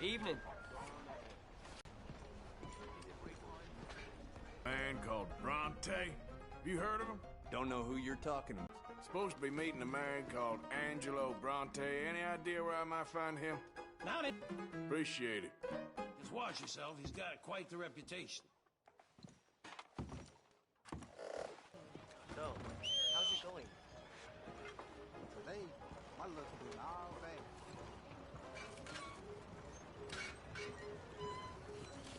Evening. Man called Bronte. You heard of him? Don't know who you're talking about. Supposed to be meeting a man called Angelo Bronte. Any idea where I might find him? Not it. Appreciate it. Just watch yourself. He's got quite the reputation. So, how's it going? Today, my luck's been all bad.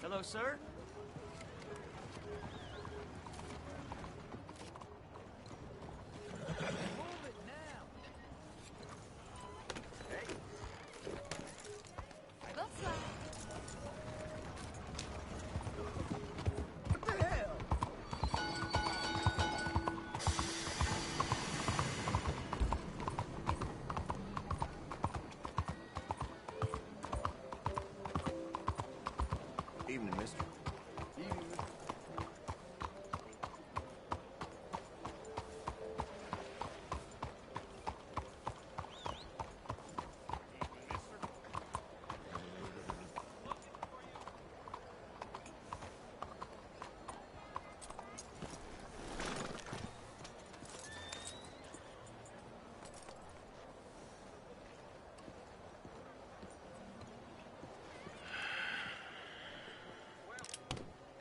Hello, sir? Move it now! Hey! Go fly. What the hell? Evening, mister.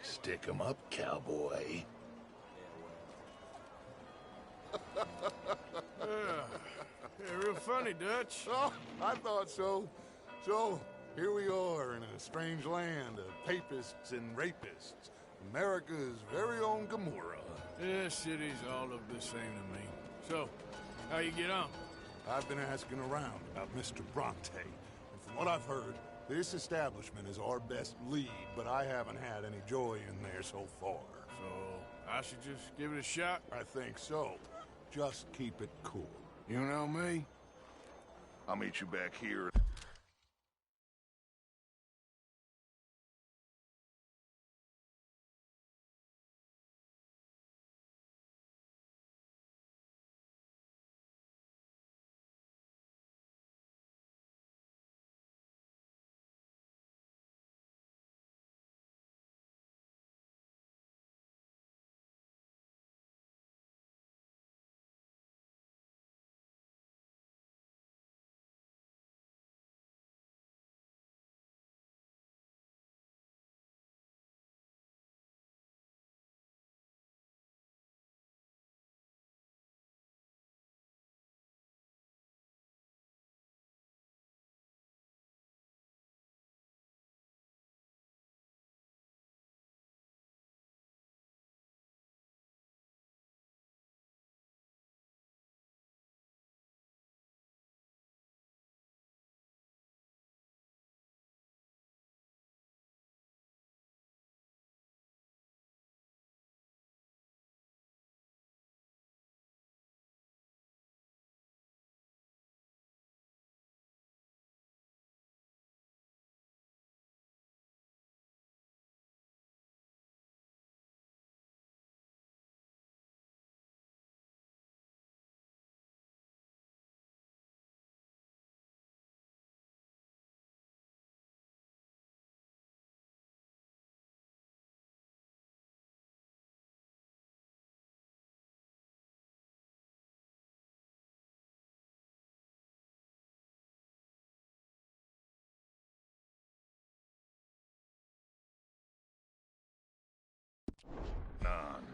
Stick 'em up, cowboy. Yeah, real funny, Dutch. Oh, I thought so. So, here we are in a strange land of papists and rapists. America's very own Gomorrah. This city's all look the same to me. So, how you get on? I've been asking around about Mr. Bronte, and from what I've heard, this establishment is our best lead, but I haven't had any joy in there so far. So, I should just give it a shot? I think so. Just keep it cool. You know me? I'll meet you back here. None.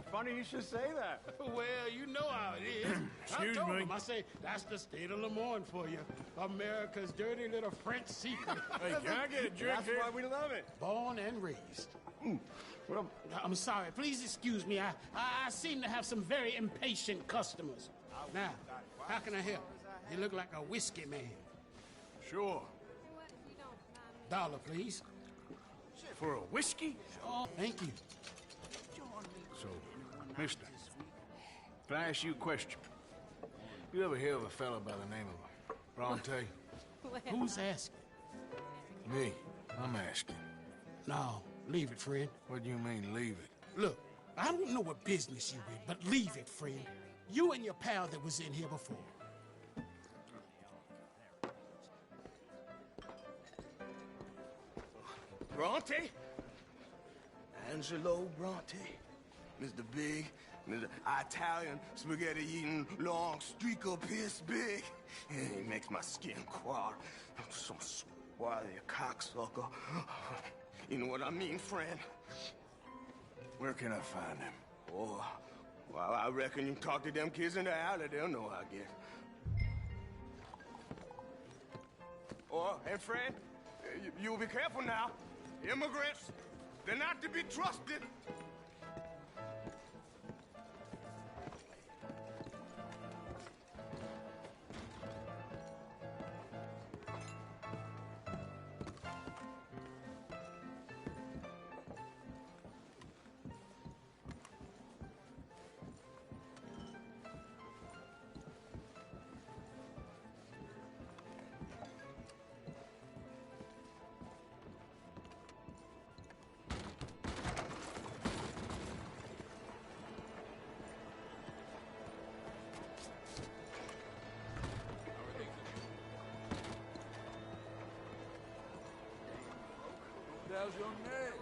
Funny you should say that. Well, you know how it is. Excuse I told me. him, I say, that's the state of Lemoyne for you. America's dirty little French secret. Hey, can I get a drink That's here? why we love it. Born and raised. Well, I'm sorry. Please excuse me. I seem to have some very impatient customers. Now, how can I help? You look like a whiskey man. Sure. $1, please. For a whiskey? Oh, thank you. So, mister, can I ask you a question? You ever hear of a fellow by the name of Bronte? Who's asking? Me. I'm asking. No, Leave it, friend. What do you mean, leave it? Look, I don't know what business you in, but leave it, friend. You and your pal that was in here before. Bronte? Angelo Bronte. Mr. Big, Mr. Italian, spaghetti-eating, long streak of piss big. He makes my skin crawl. Some swarthy cocksucker. You know what I mean, friend? Where can I find him? Oh, well, I reckon you can talk to them kids in the alley. They'll know, I guess. Oh, and friend, you'll be careful now. Immigrants, they're not to be trusted. How's your name?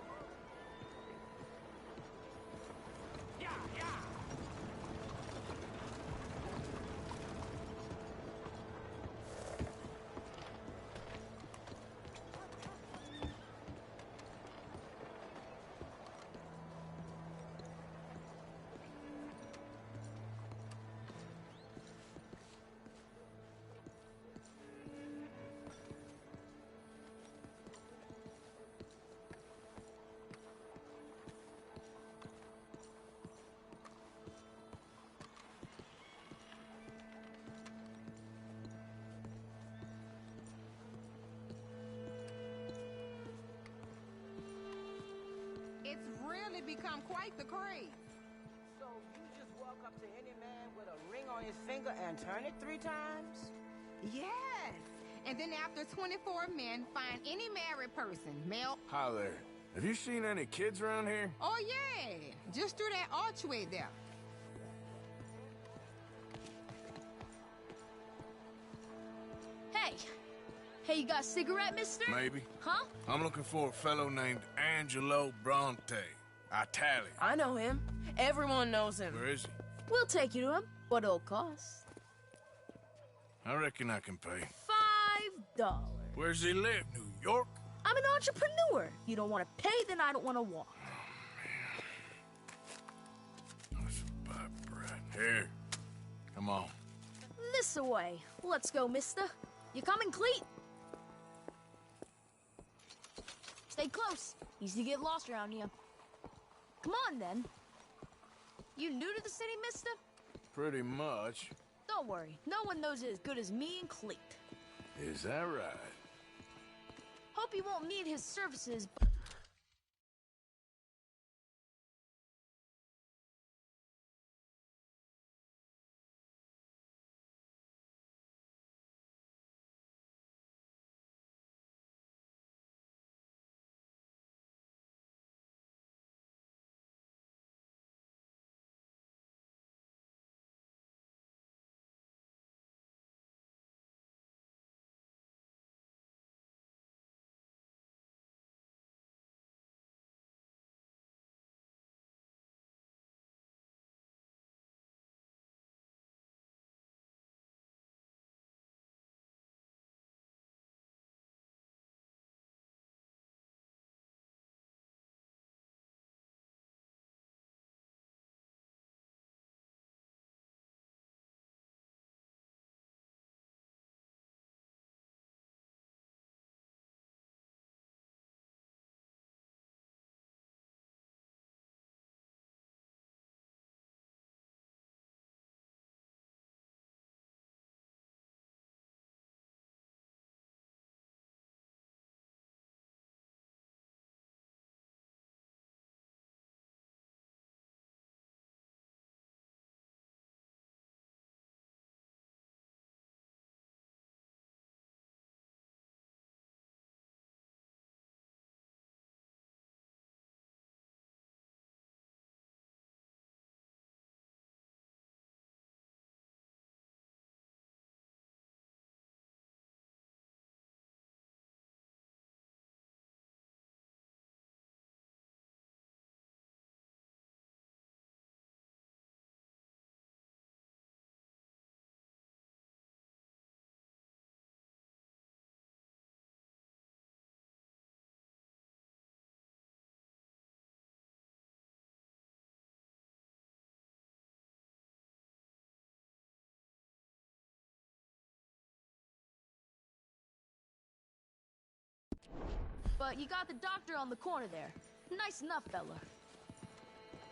It's really become quite the craze. So you just walk up to any man with a ring on his finger and turn it 3 times? Yes. And then after 24 men, find any married person, male. Hi there. Have you seen any kids around here? Oh, yeah. Just through that archway there. Hey. Hey, you got a cigarette, mister? Maybe. Huh? I'm looking for a fellow named Angelo Bronte. Italian. I know him. Everyone knows him. Where is he? We'll take you to him. What it'll cost? I reckon I can pay. $5. Where's he live? New York? I'm an entrepreneur. You don't want to pay, then I don't want to walk. That's about right. Here. Come on. This away. Let's go, mister. You coming, Cleet? Stay close. Easy to get lost around here. Come on, then. You new to the city, mister? Pretty much. Don't worry. No one knows it as good as me and Cleet. Is that right? Hope you won't need his services, but you got the doctor on the corner there. Nice enough fella.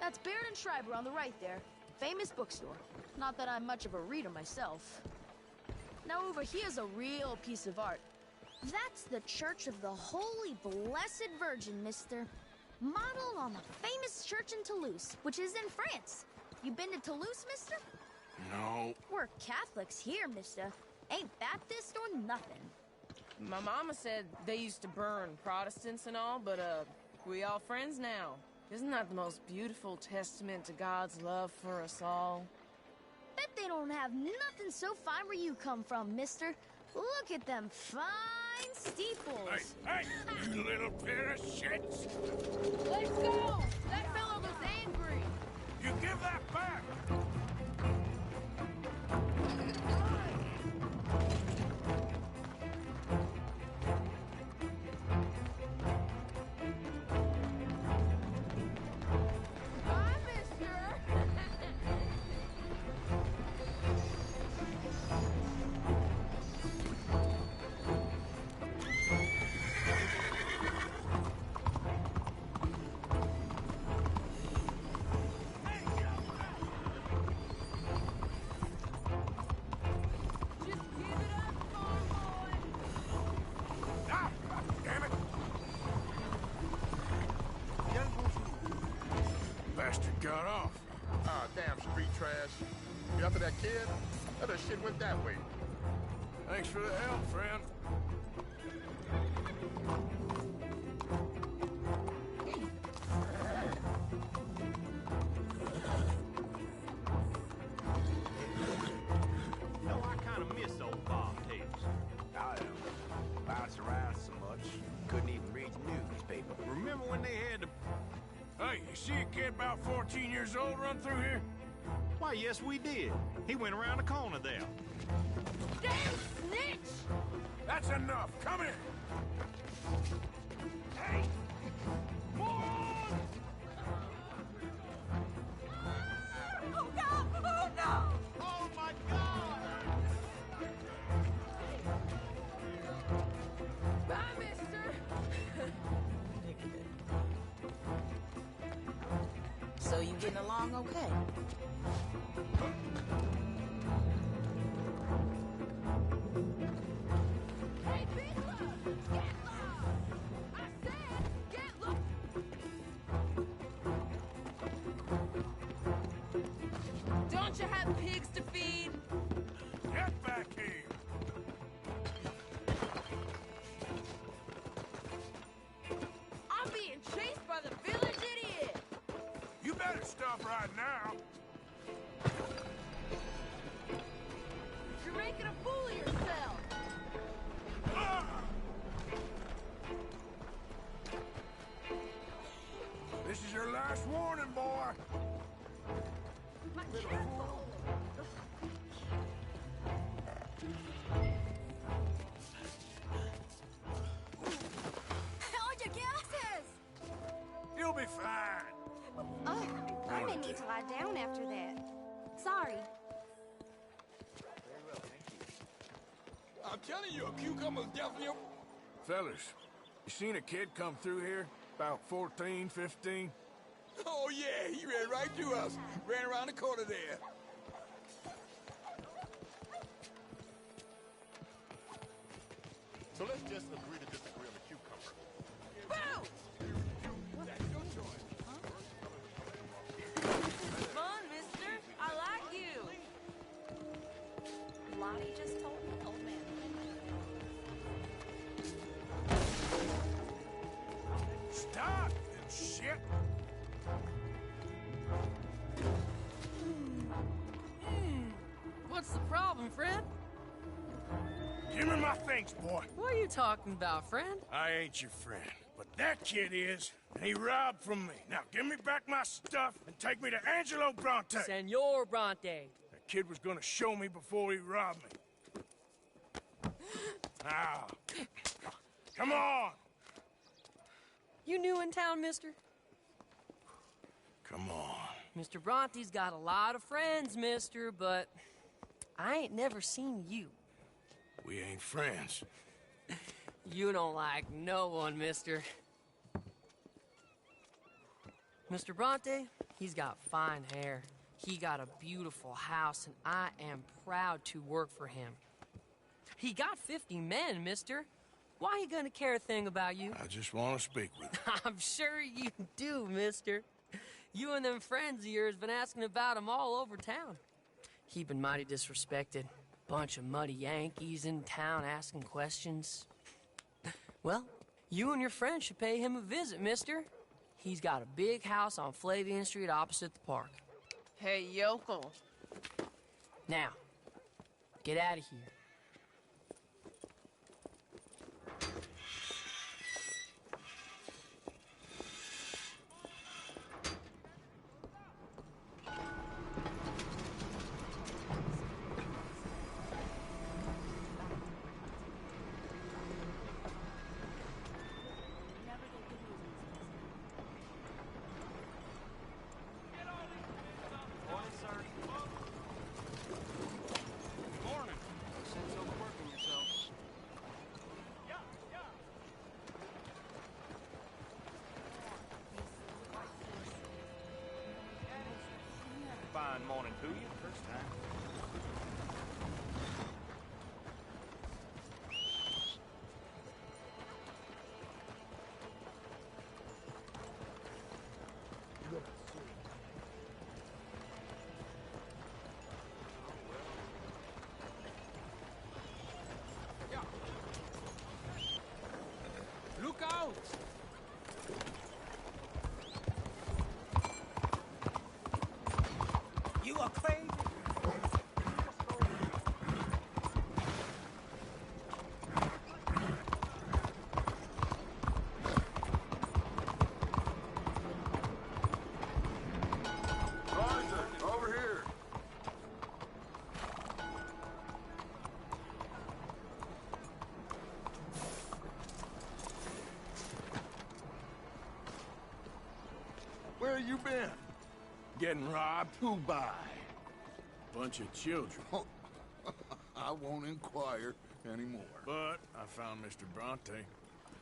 That's Baird and Schreiber on the right there. Famous bookstore. Not that I'm much of a reader myself. Now over here's a real piece of art. That's the Church of the Holy Blessed Virgin, mister. Modeled on the famous church in Toulouse, which is in France. You been to Toulouse, mister? No. We're Catholics here, mister. Ain't Baptist or nothing. My mama said they used to burn Protestants and all, but, we all friends now. Isn't that the most beautiful testament to God's love for us all? Bet they don't have nothing so fine where you come from, mister. Look at them fine steeples. Hey, you little pair of shits! Let's go! That fellow was angry. You give that back! Bye, mister! Just give it up, farm boy! Ah! Damn it! Bastard got off. Ah, damn street trash. You after that kid? That shit went that way. Thanks for the help, friend. No, I kind of miss old bobtails. I bounce around so much, couldn't even read the newspaper. Remember when they had the... Hey, you see a kid about 14 years old run through here? Why, yes, we did. He went around the corner there. Damn snitch! That's enough. Come here. Hey! Moron! Oh, God! Oh, no! Oh, my God! Bye, mister! So you getting along okay? Hey, Bigla! Get low! I said, get low! Don't you have pigs to feed? Get back here. I'm being chased by the village idiot! You better stop right now. You're making a fool of yourself! Ah! This is your last warning, boy. Careful! How'd you gases? You'll be fine. Oh, I may need to lie down after that. Sorry. I'm telling you, a cucumber's definitely... Fellas, you seen a kid come through here? About 14, 15? Oh, yeah, he ran right through us. Ran around the corner there. So let's just agree to disagree on the cucumber. Boo! That's your choice. Fun, mister. I like you. Lottie just told me, old man. Stop, you shit! What's the problem, friend? Give me my things, boy. What are you talking about, friend? I ain't your friend, but that kid is, and he robbed from me. Now give me back my stuff and take me to Angelo Bronte. Senor Bronte. That kid was gonna show me before he robbed me. Now, come on! You new in town, mister? Come on. Mr. Bronte's got a lot of friends, mister, but I ain't never seen you. We ain't friends. You don't like no one, mister. Mr. Bronte, he's got fine hair. He got a beautiful house, and I am proud to work for him. He got 50 men, mister. Why he gonna care a thing about you? I just want to speak with you. I'm sure you do, mister. You and them friends of yours been asking about him all over town. He been mighty disrespected. Bunch of muddy Yankees in town asking questions. Well, you and your friend should pay him a visit, mister. He's got a big house on Flavian Street opposite the park. Hey, yokel. Now, get out of here. Fine morning to you. First time. Look out! You are crazy. Roger, over here. Where you been? Getting robbed? Who by? Bunch of children. I won't inquire anymore. But I found Mr. Bronte.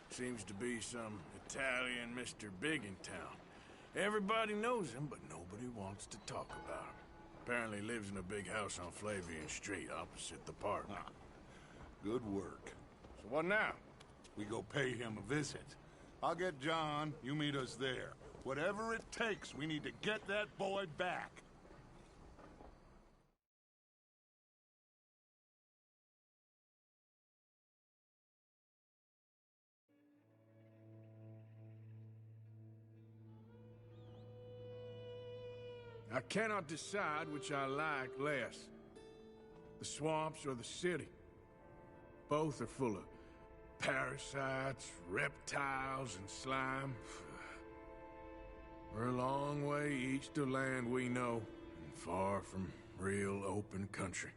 Seems to be some Italian Mr. Big in town. Everybody knows him, but nobody wants to talk about him. Apparently lives in a big house on Flavian Street opposite the park. Good work. So what now? We go pay him a visit. I'll get John, you meet us there. Whatever it takes, we need to get that boy back. I cannot decide which I like less. The swamps or the city. Both are full of parasites, reptiles, and slime. We're a long way east of land we know, and far from real open country.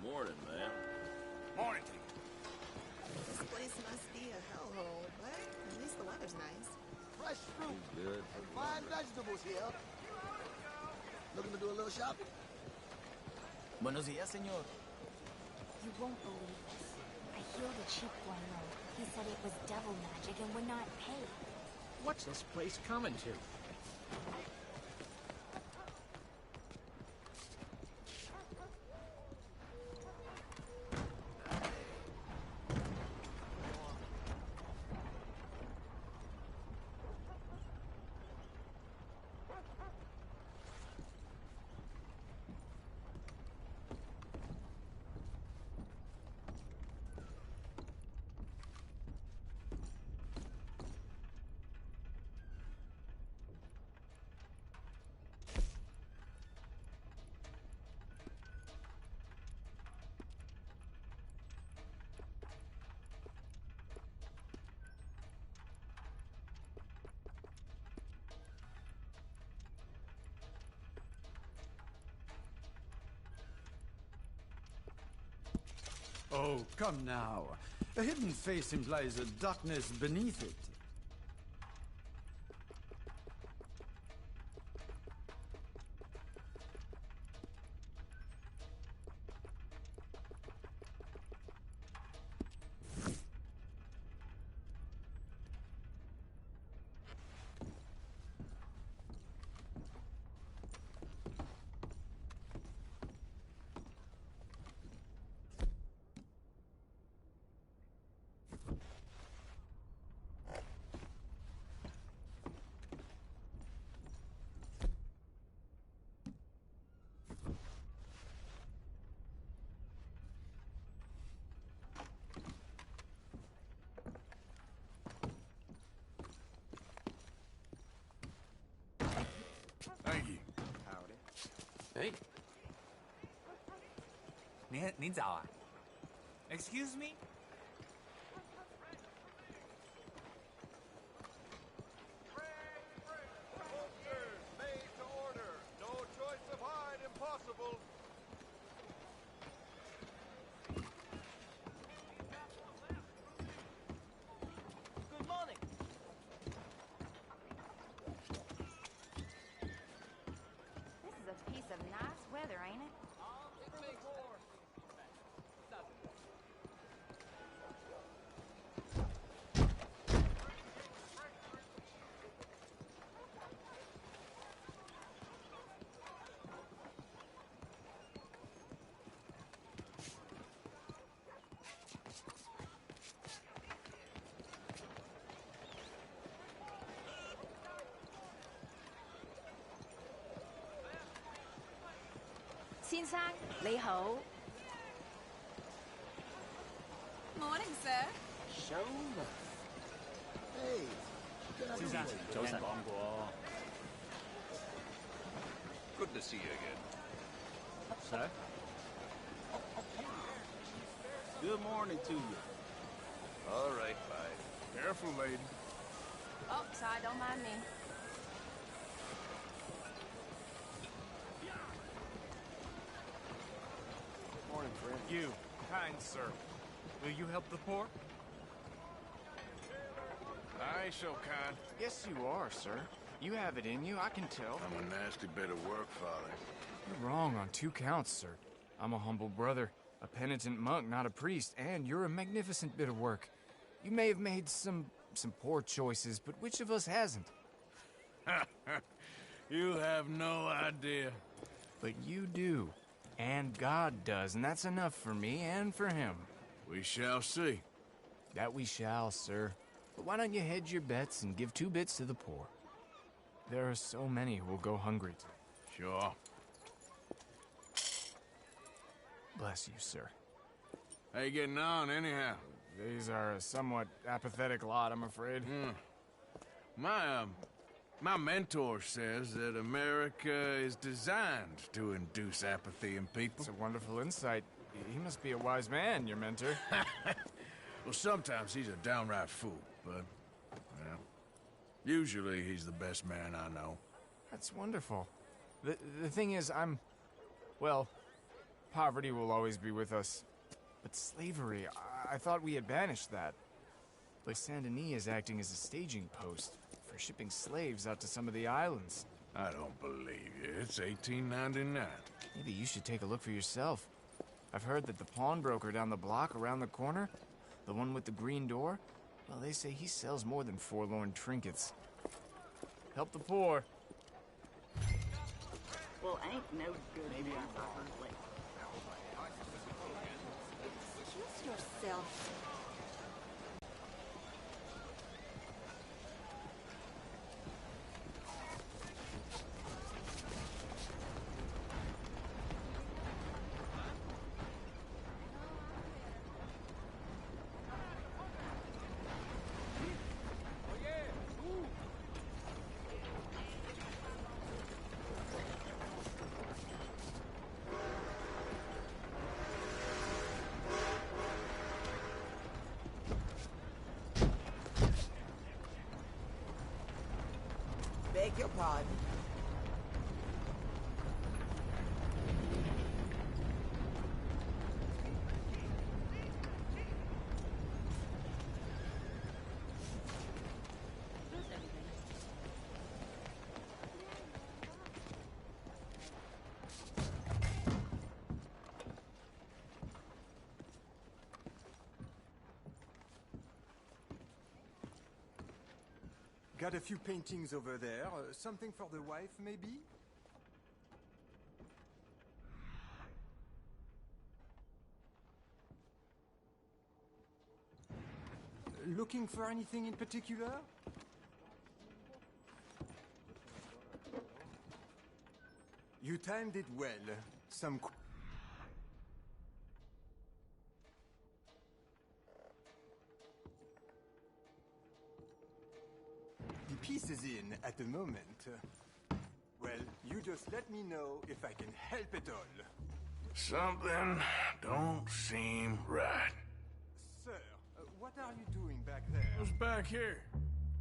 Morning, man. Morning to you. This place must be a hellhole, but at least the weather's nice. Fresh fruit Good. and fine vegetables here. Looking to do a little shopping? Buenos días, señor. You won't believe this. I healed a cheap guano. He said it was devil magic and would not pay. What's this place coming to? Oh, come now. A hidden face implies a darkness beneath it. 您早啊。Excuse me? Made to order. No choice of hide impossible. Good morning. This is a piece of nice weather, ain't it? Xin sang, 你好. Morning, sir. Show Hey, Xin sang, 早晨講過。Good to see you again. Sir? Good morning to you. All right, bye. Careful, lady. Oh, sorry, don't mind me. Morning, friend. You, kind sir, will you help the poor? I ain't so kind. Yes, you are, sir. You have it in you, I can tell. I'm a nasty bit of work, Father. You're wrong on 2 counts, sir. I'm a humble brother, a penitent monk, not a priest, and you're a magnificent bit of work. You may have made some poor choices, but which of us hasn't? You have no idea. But you do. And God does, and that's enough for me and for him. We shall see. That we shall, sir. But why don't you hedge your bets and give 2 bits to the poor? There are so many who will go hungry. Sure. Bless you, sir. How you getting on, anyhow? These are a somewhat apathetic lot, I'm afraid. My mentor says that America is designed to induce apathy in people. It's a wonderful insight. He must be a wise man, your mentor. Well, sometimes he's a downright fool, but, well, usually he's the best man I know. That's wonderful. The thing is, well, poverty will always be with us. But slavery, I thought we had banished that. But Saint Denis is acting as a staging post for shipping slaves out to some of the islands. I don't believe you. It's 1899. Maybe you should take a look for yourself. I've heard that the pawnbroker down the block around the corner, the one with the green door, well, they say he sells more than forlorn trinkets. Help the poor. Well, ain't no good. Maybe I'm late. Excuse yourself. Beg your pardon. Got a few paintings over there. Something for the wife, maybe? Looking for anything in particular? You timed it well. Some... The piece is in at the moment. Well, you just let me know if I can help at all. Something don't seem right. Sir, what are you doing back there? What's back here?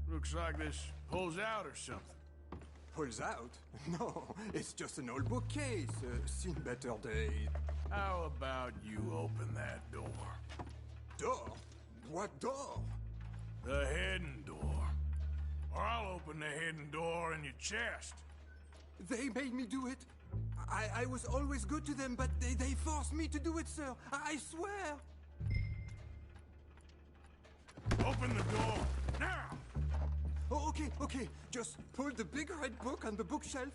Looks like this pulls out or something. Pulls out? No, it's just an old bookcase. Seen better days. How about you open that door? Door? What door? The hidden door. Or I'll open the hidden door in your chest. They made me do it. I was always good to them, but they forced me to do it, sir. I swear. Open the door, now! Oh, okay. Just pull the big red book on the bookshelf.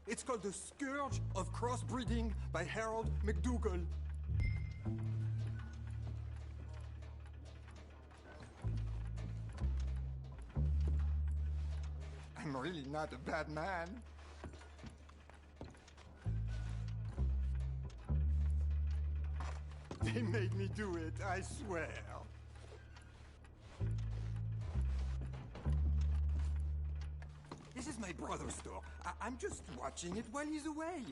It's called The Scourge of Crossbreeding by Harold McDougall. I'm really not a bad man. They made me do it, I swear. This is my brother's store. I'm just watching it while he's away.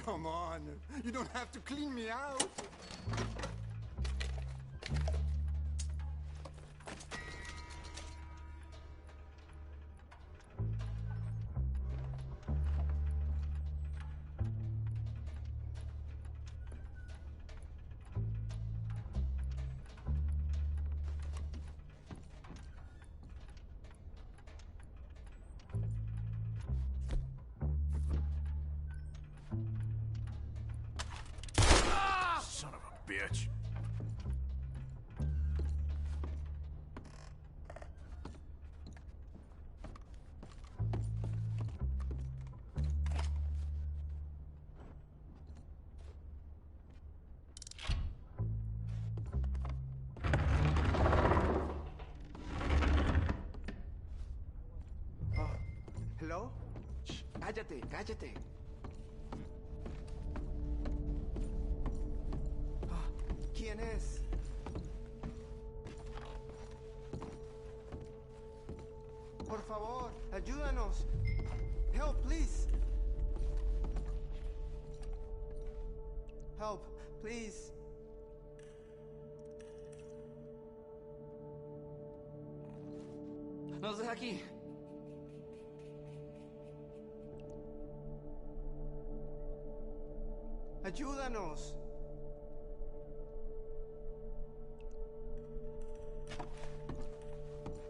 Come on, you don't have to clean me out. Son of a bitch. ¿Hello? Shh, cállate. ¿Quién es? Por favor, ayúdanos. Help, please. Help, please. Nos deja aquí. Ayúdanos.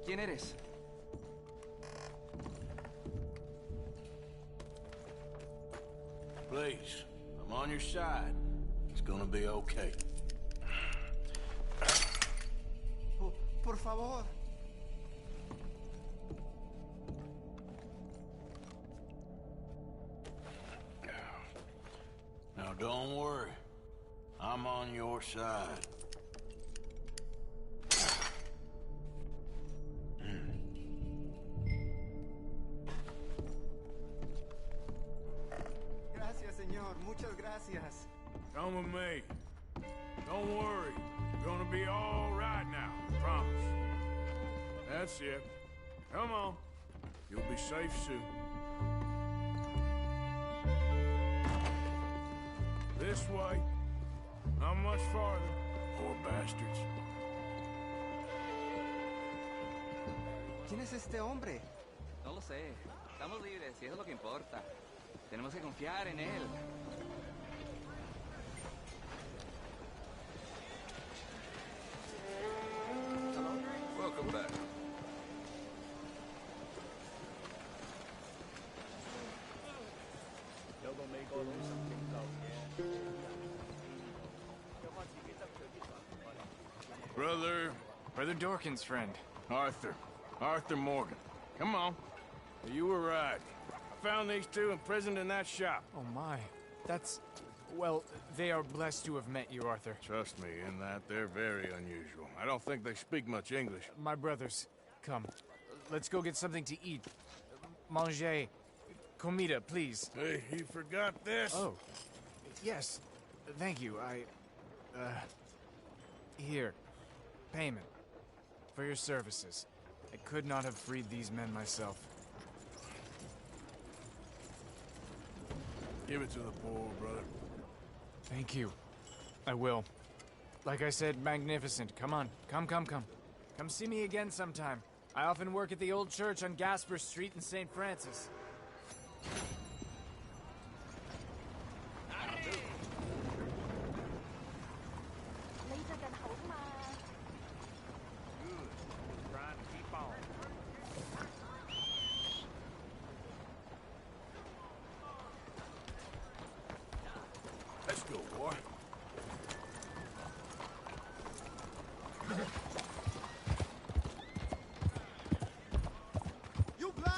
¿Quién eres? Please, I'm on your side. It's gonna be okay. Por favor. Now don't worry. I'm on your side. Gracias, señor. Muchas gracias. Come with me. Don't worry. You're gonna be all right now. Promise. That's it. Come on. You'll be safe soon. This way. Not much farther. Poor bastards. ¿Quién es este hombre? No lo sé. Estamos libres y eso es lo que importa. Tenemos que confiar en él. Welcome back. Brother Dorkin's friend. Arthur Morgan. Come on. You were right. I found these two imprisoned in that shop. Oh my. That's... Well, they are blessed to have met you, Arthur. Trust me, in that they're very unusual. I don't think they speak much English. My brothers, come. Let's go get something to eat. Manger. Comida, please. Hey, you forgot this? Oh. Yes. Thank you. Here. Payment. For your services. I could not have freed these men myself. Give it to the poor, brother. Thank you. I will. Like I said, magnificent. Come on. Come. Come see me again sometime. I often work at the old church on Gasper Street in St. Francis. Let's go, boy. You blind?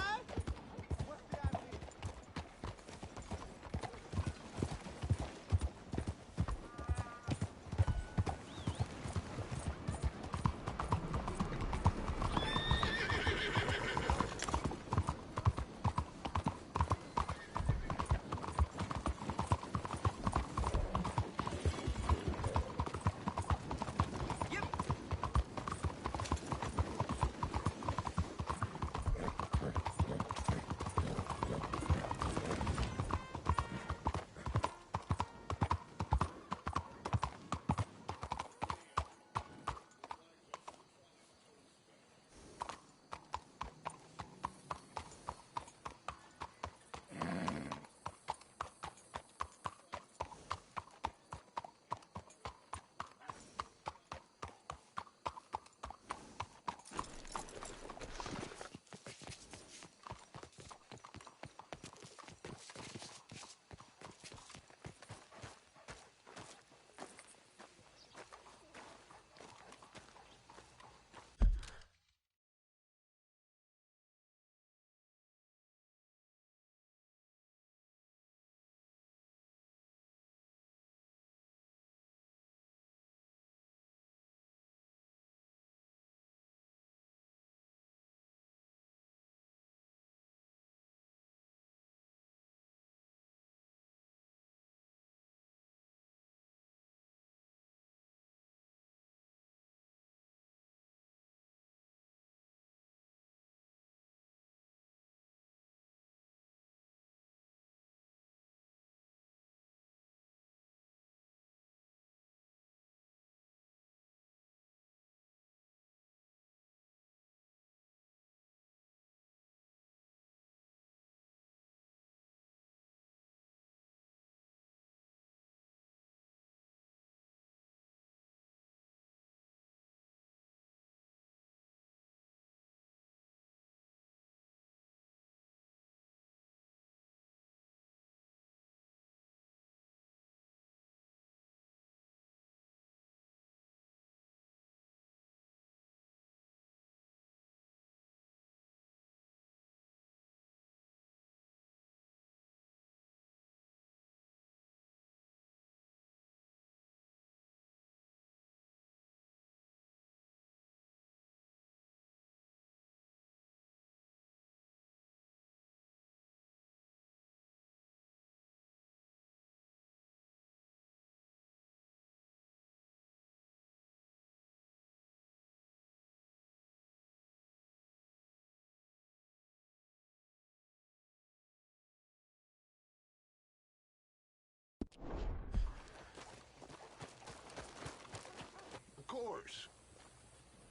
Of course.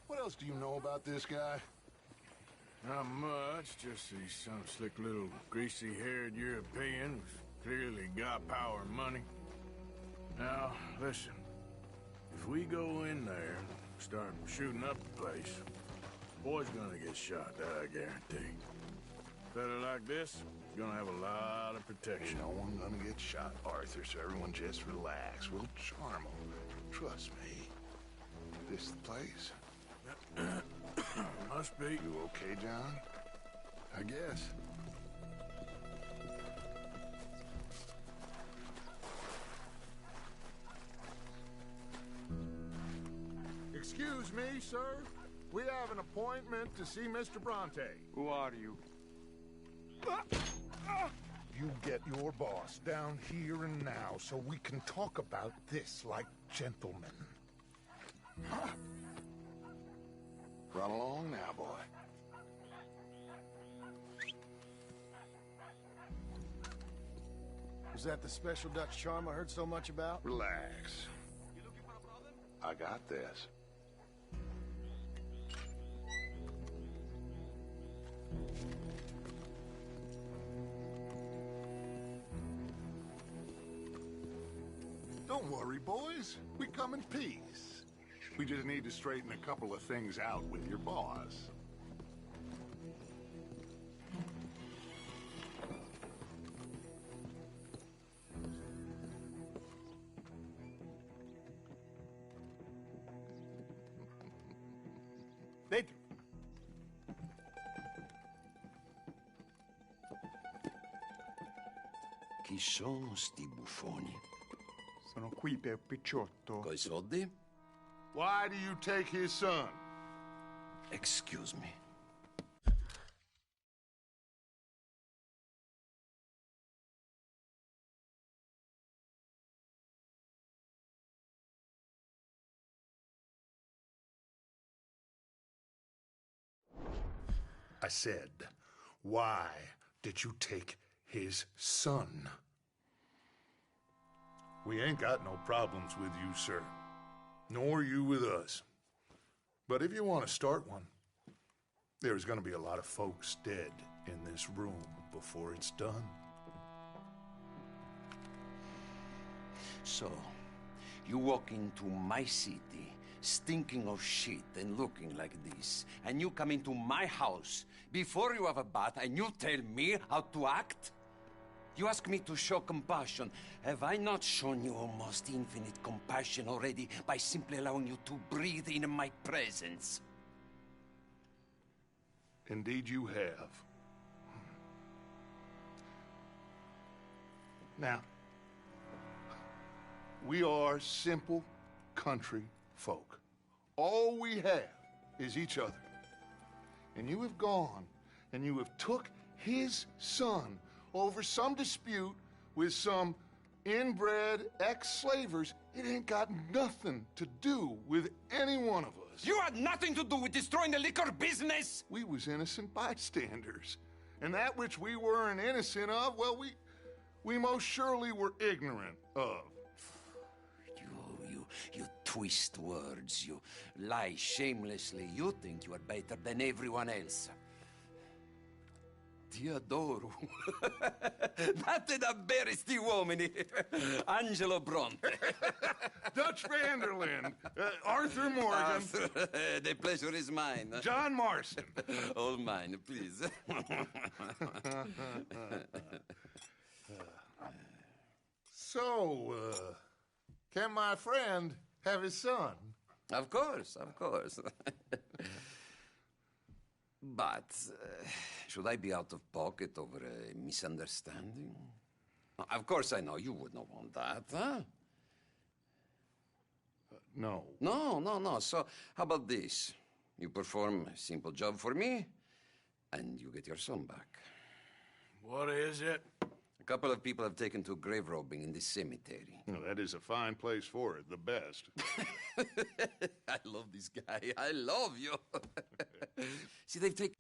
What else do you know about this guy? Not much, just he's some slick little greasy-haired European who's clearly got power and money. Now, listen. If we go in there and start shooting up the place, boy's gonna get shot, that I guarantee. Fella like this is gonna have a lot of protection. No one gonna get shot, Arthur, so everyone just relax. We'll charm them. Trust me. This the place? Must be. You okay, John? I guess. Excuse me, sir. We have an appointment to see Mr. Bronte. Who are you? You get your boss down here and now so we can talk about this like gentlemen. Run along now, boy. Was that the special Dutch charm I heard so much about? Relax. I got this. Don't worry, boys. We come in peace. We just need to straighten a couple of things out with your boss. Dentro. Chi sono sti buffoni? Sono qui per Picciotto. Coi soldi? Why do you take his son? Excuse me. I said, why did you take his son? We ain't got no problems with you, sir. Nor you with us. But if you want to start one, there's going to be a lot of folks dead in this room before it's done. So, you walk into my city, stinking of shit and looking like this, and you come into my house before you have a bath and you tell me how to act? You ask me to show compassion. Have I not shown you almost infinite compassion already by simply allowing you to breathe in my presence? Indeed you have. Now, we are simple country folk. All we have is each other. And you have gone and you have took his son over some dispute with some inbred ex-slavers. It ain't got nothing to do with any one of us. You had nothing to do with destroying the liquor business! We was innocent bystanders. And that which we weren't innocent of, well, we most surely were ignorant of. You twist words, you lie shamelessly, you think you are better than everyone else. Ti adoro. Date davvero sti uomini. Angelo Bronte. Dutch Vanderlyn. Arthur Morgan. Arthur, the pleasure is mine. John Marston. All mine, please. So, can my friend have his son? Of course, of course. But, should I be out of pocket over a misunderstanding? Of course I know you would not want that, huh? No. No. So, how about this? You perform a simple job for me, and you get your son back. What is it? A couple of people have taken to grave robbing in this cemetery. Well, that is a fine place for it, the best. I love this guy. I love you. See, they've taken...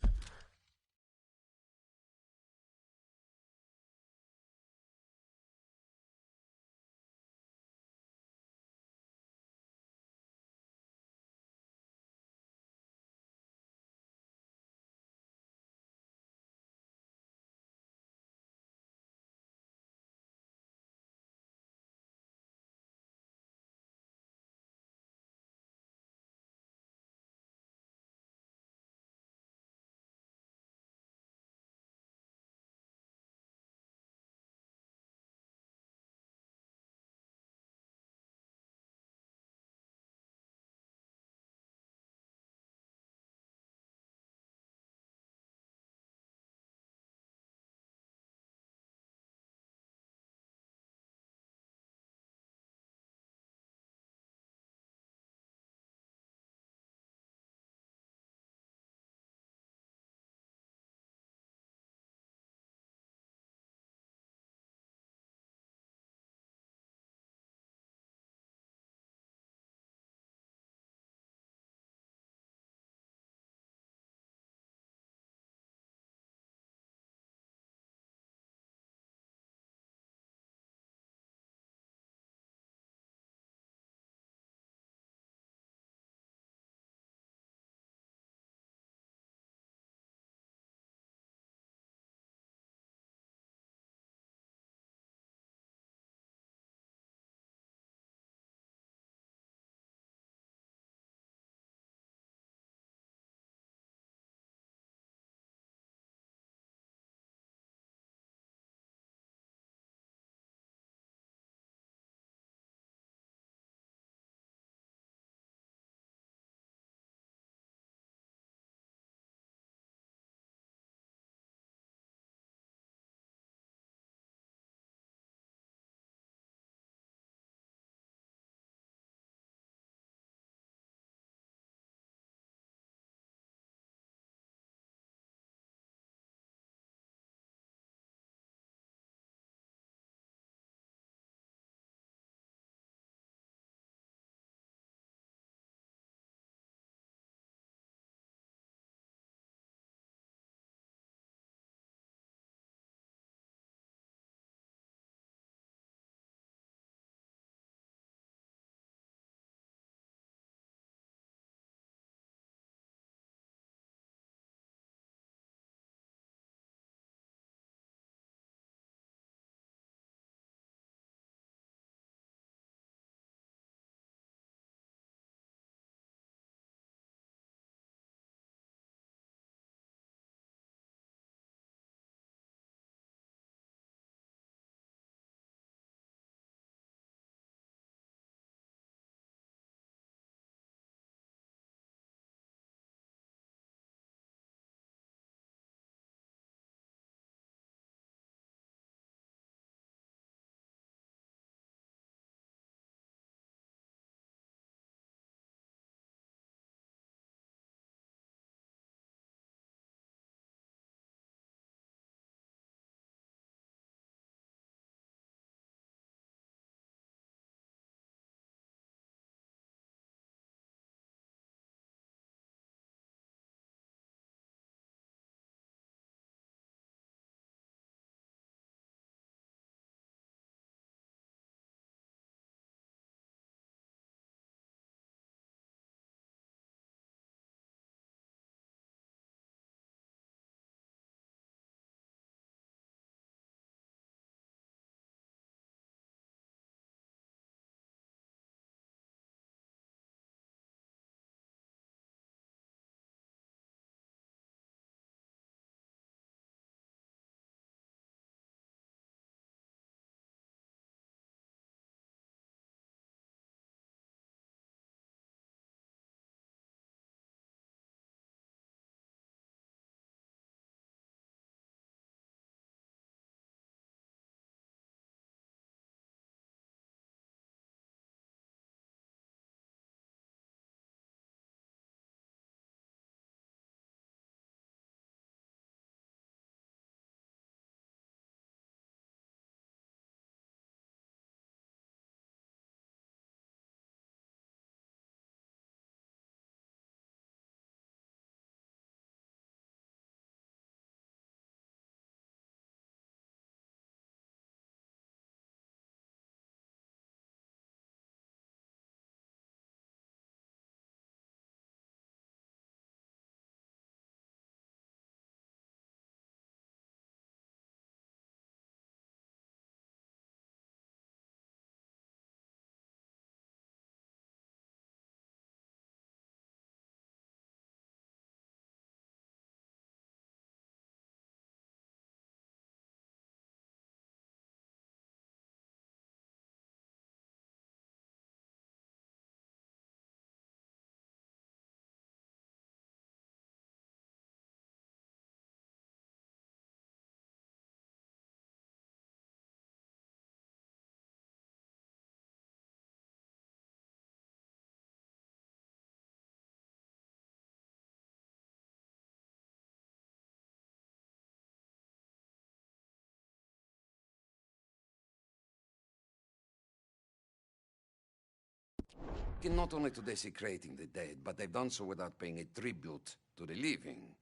not only to desecrating the dead, but they've done so without paying a tribute to the living.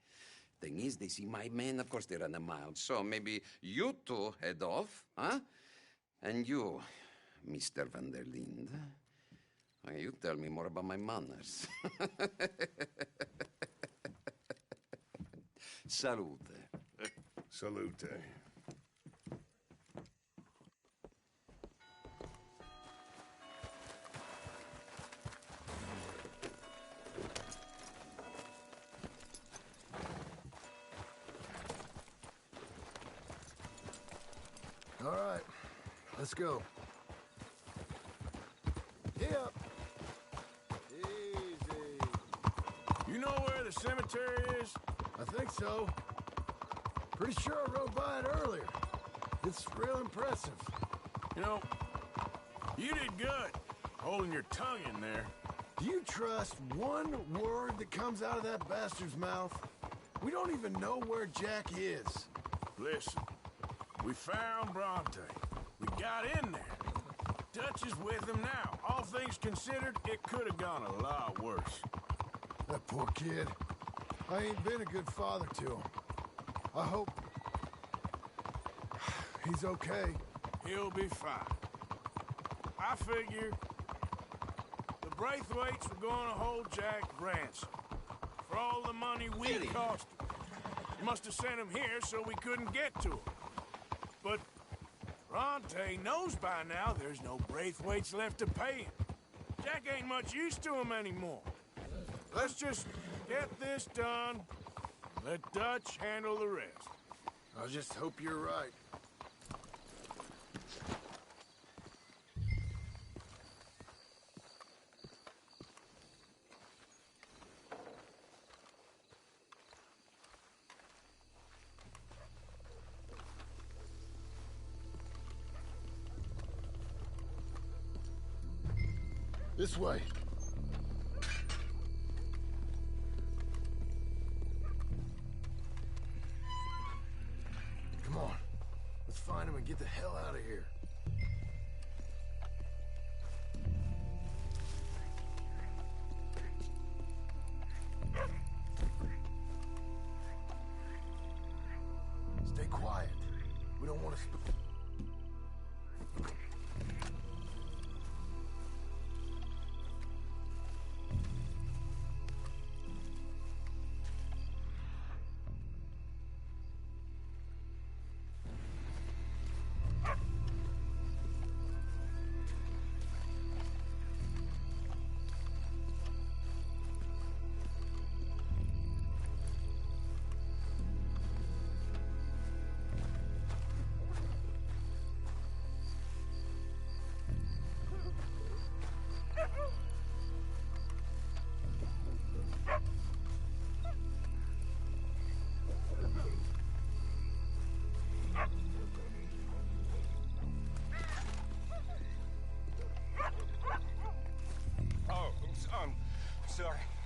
Thing is, they see my men, of course they're on the mild, so maybe you two head off, huh? And you, Mr. Van der Linde, you tell me more about my manners. Salute. Salute. All right, let's go. Yep. Easy. You know where the cemetery is? I think so. Pretty sure I rode by it earlier. It's real impressive. You know, you did good, holding your tongue in there. Do you trust one word that comes out of that bastard's mouth? We don't even know where Jack is. Listen, we found Bronte. We got in there. Dutch is with him now. All things considered, it could have gone a lot worse. That poor kid. I ain't been a good father to him. I hope he's okay. He'll be fine. I figure the Braithwaites were going to hold Jack ransom for all the money we cost him. Must have sent him here so we couldn't get to him. But Bronte knows by now there's no Braithwaites left to pay him. Jack ain't much use to him anymore. Let's just get this done. Let Dutch handle the rest. I just hope you're right. This way. Come on. Let's find him and get the hell out of here. Stay quiet. We don't want to...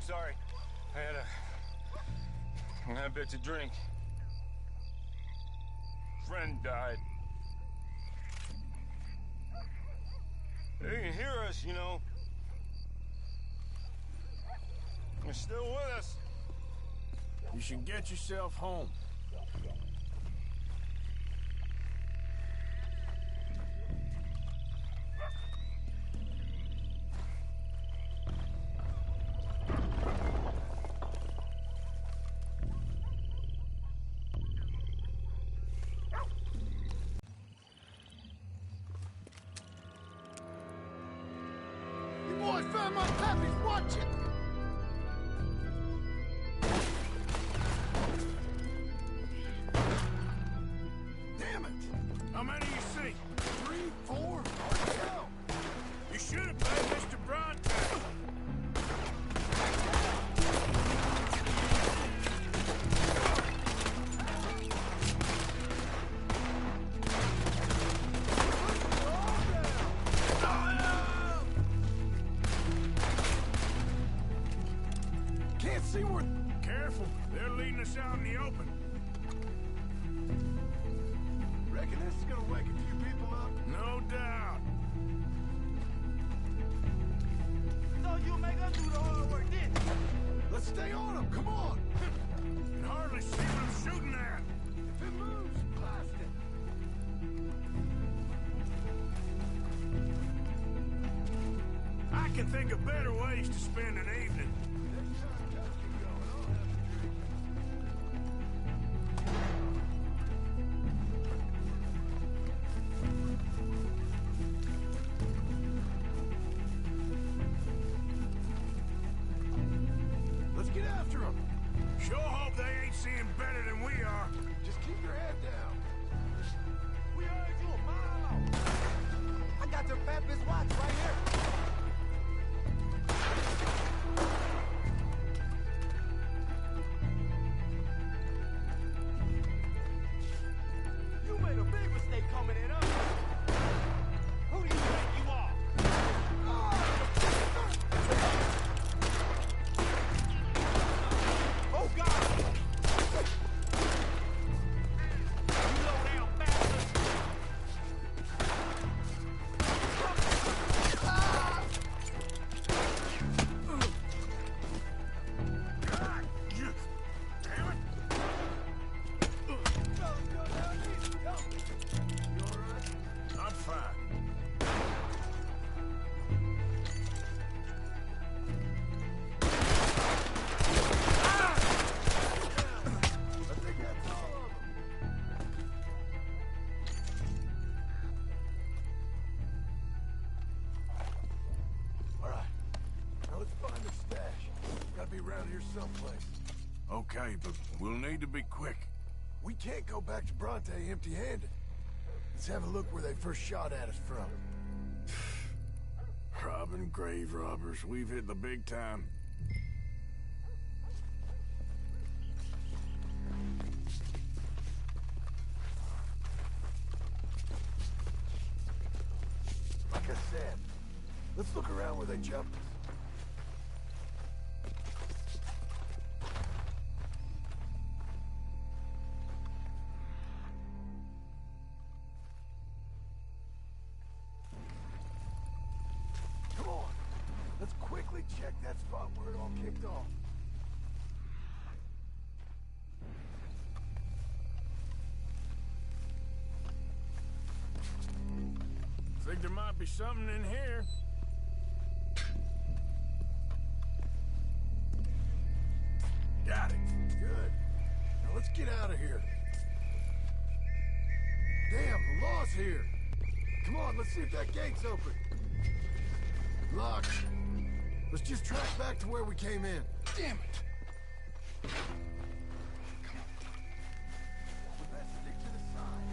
Sorry. I had a bit to drink. Friend died. They can hear us, you know. They're still with us. You should get yourself home. I found my puppies. Watch it. Damn it. How many you see? 3, 4. Hell. You should have paid Mr. Bronte. See where... Careful, they're leading us out in the open. Reckon this is gonna wake a few people up? No doubt. Stay on him, come on! Can hardly see what I'm shooting at. If it moves, blast it! I can think of better ways to spend an evening. Next time dusk can go, and I'll have a drink. Let's get after him. Sure hope they ain't seeing better than we are. Just keep your head down. We heard you a mile off. I got their fat bitch watch right here. You made a big mistake coming in us. Who do you think you are? Oh, God! You low down bastard! God, you... Damn it! You all right? I'm fine. I think that's all of them. All right. Now let's find their stash. Gotta be around here someplace. Okay, but we'll need to be quick. We can't go back to Bronte empty-handed. Let's have a look where they first shot at us from. Robbing grave robbers, we've hit the big time. Like I said, let's look around where they jumped us. Come on, let's quickly check that spot where it all kicked off. Think there might be something in here. Got it. Good. Now let's get out of here. Damn, the law's here. Come on, let's see if that gate's open. Locked. Let's just track back to where we came in. Damn it. Let's stick to the side.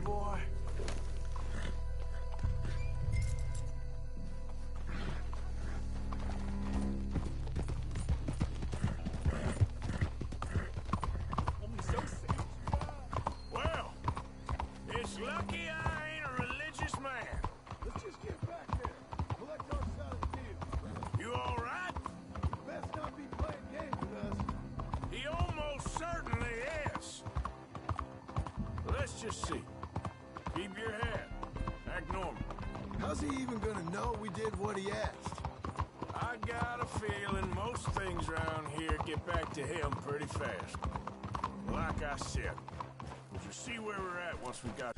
boy. Well, it's lucky I ain't a religious man. Let's just get back there. Collect our side of the deal. You all right? Best not be playing games with us. He almost certainly is. Let's just see. Keep your head. Act normal. How's he even gonna know we did what he asked? I got a feeling most things around here get back to him pretty fast. Like I said, we'll just see where we're at once we got...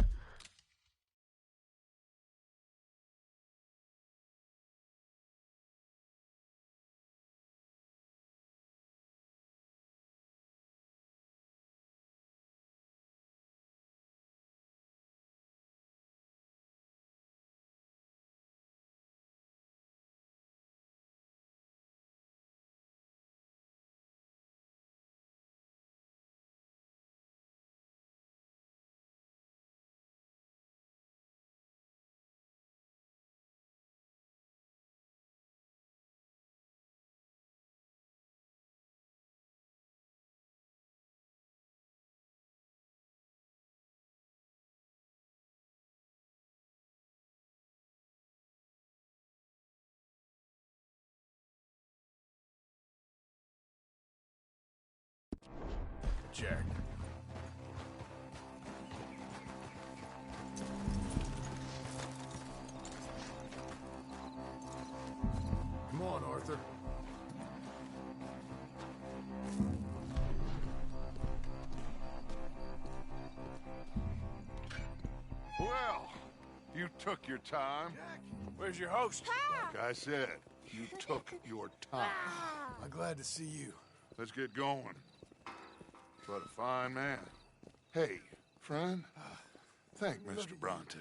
Jack. Come on, Arthur. Well, you took your time. Where's your host? Like I said, you took your time. I'm glad to see you. Let's get going. What a fine man. Hey, friend, thank Mr. Bronte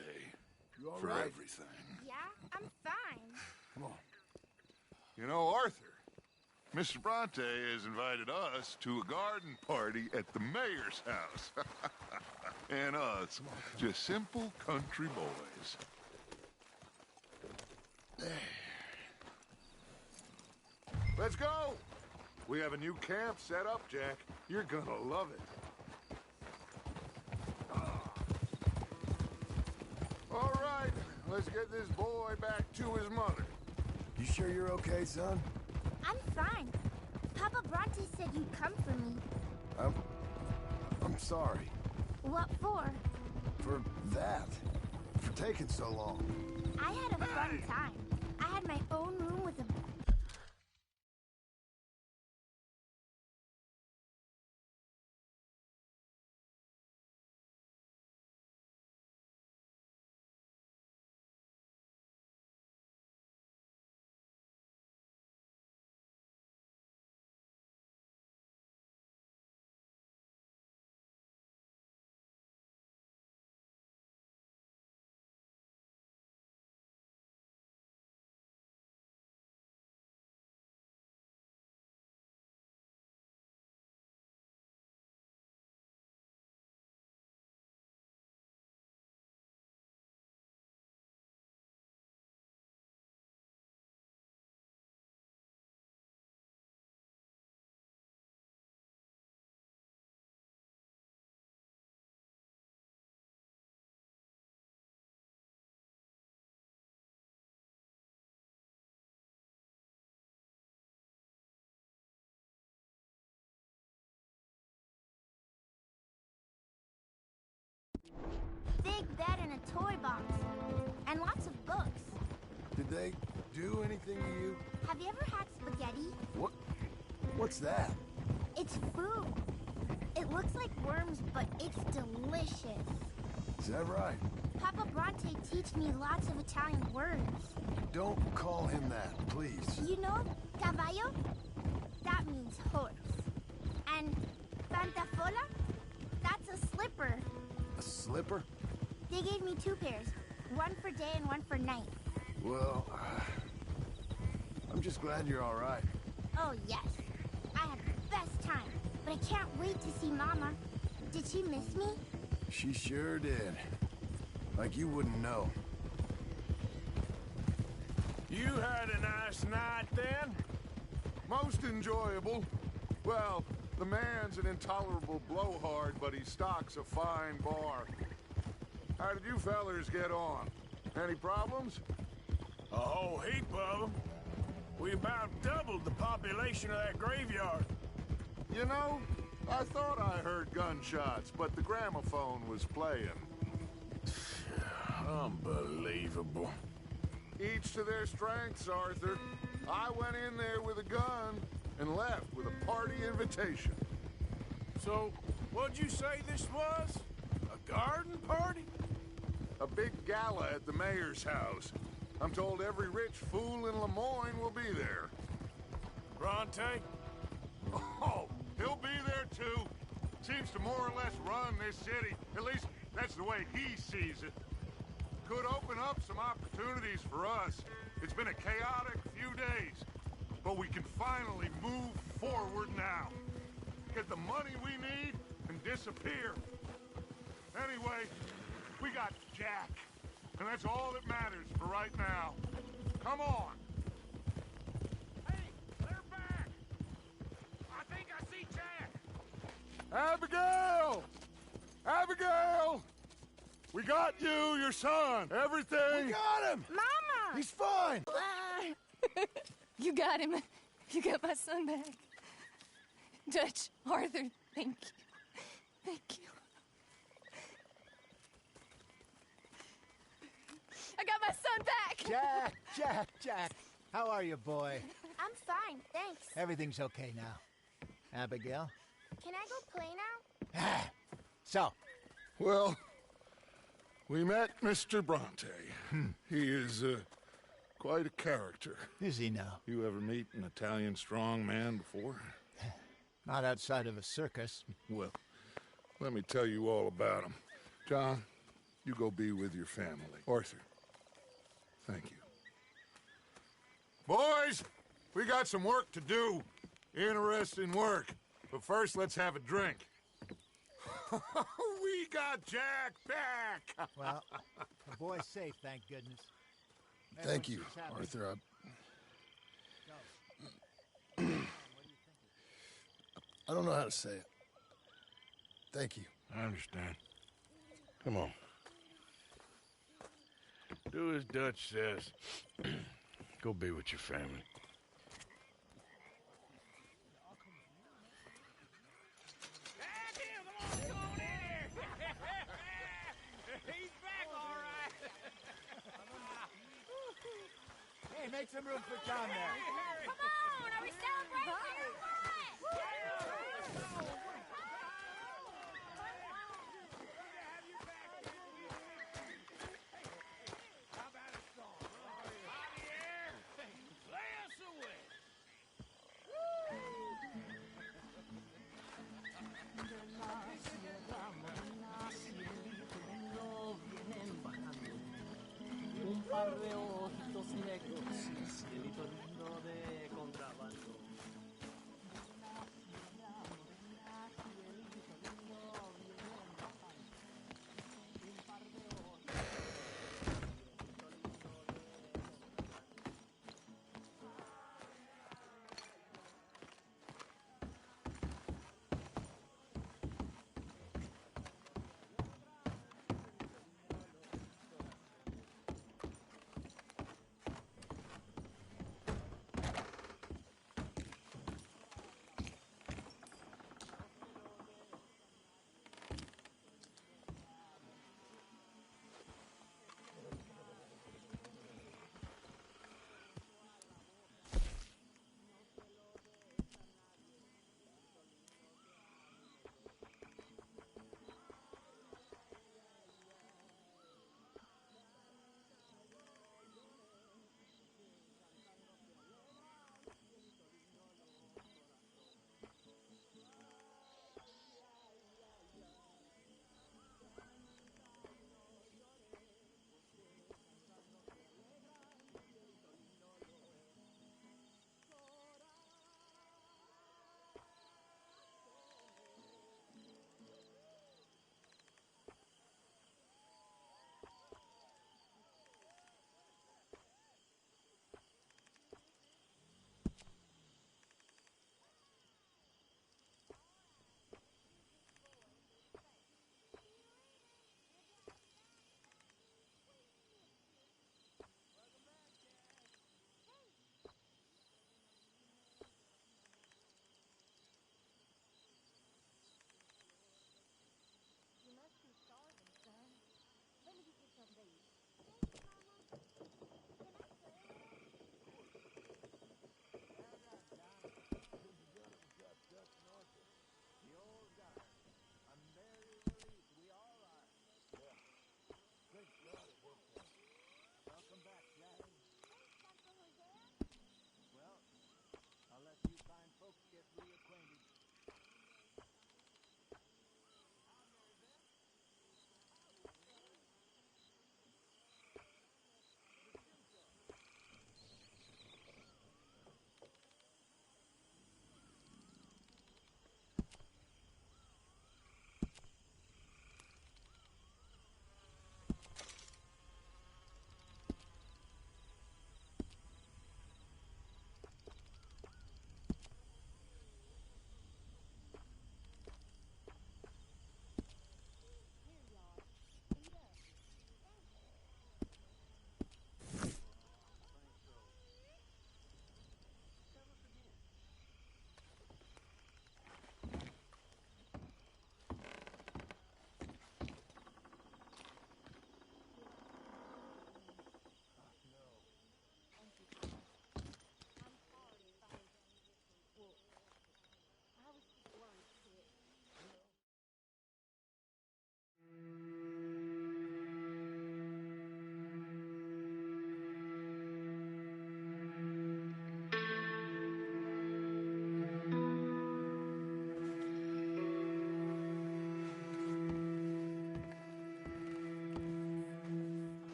for right? everything. Yeah, I'm fine. Come on. You know, Arthur, Mr. Bronte has invited us to a garden party at the mayor's house. And us, just simple country boys. Let's go! We have a new camp set up, Jack. You're gonna love it. All right, let's get this boy back to his mother. You sure you're okay, son? I'm fine. Papa Bronte said you'd come for me. I'm sorry. What for? For that. For taking so long. I had a fun time. I had my own room with a... big bed and a toy box. And lots of books. Did they do anything to you? Have you ever had spaghetti? What's that? It's food. It looks like worms, but it's delicious. Is that right? Papa Bronte teach me lots of Italian words. Don't call him that, please. You know, caballo? That means horse. And pantafola? That's a slipper. A slipper? They gave me 2 pairs. One for day and one for night. Well, I'm just glad you're all right. Oh, yes. I had the best time. But I can't wait to see Mama. Did she miss me? She sure did. Like you wouldn't know. You had a nice night then? Most enjoyable. Well, the man's an intolerable blowhard, but he stocks a fine bar. How did you fellers get on? Any problems? A whole heap of them. We about doubled the population of that graveyard. You know, I thought I heard gunshots, but the gramophone was playing. Unbelievable. Each to their strengths, Arthur. I went in there with a gun and left with a party invitation. So, what'd you say this was? A garden party? A big gala at the mayor's house. I'm told every rich fool in Lemoyne will be there. Bronte? Oh, he'll be there too. Seems to more or less run this city. At least, that's the way he sees it. Could open up some opportunities for us. It's been a chaotic few days, but we can finally move forward now. Get the money we need and disappear. Anyway, we got Jack, and that's all that matters for right now. Come on. Hey, they're back! I think I see Jack! Abigail! Abigail! We got you, your son, everything. We got him! Mama! He's fine! You got him. You got my son back. Dutch, Arthur, thank you. Thank you. I got my son back! Jack. How are you, boy? I'm fine, thanks. Everything's okay now. Abigail? Can I go play now? So? Well, we met Mr. Bronte. He is quite a character. Is he now? You ever meet an Italian strong man before? Not outside of a circus. Well, let me tell you all about him. John, you go be with your family. Arthur, thank you. Boys, we got some work to do. Interesting work. But first, let's have a drink. We got Jack back! Well, the boy's safe, thank goodness. Thank you, Arthur. I don't know how to say it. Thank you. I understand. Come on. Do as Dutch says. Go be with your family. Hey, make some room for John there. Come on! Are we celebrating or what? Par de ojitos negros y cielito lindo de contrabando.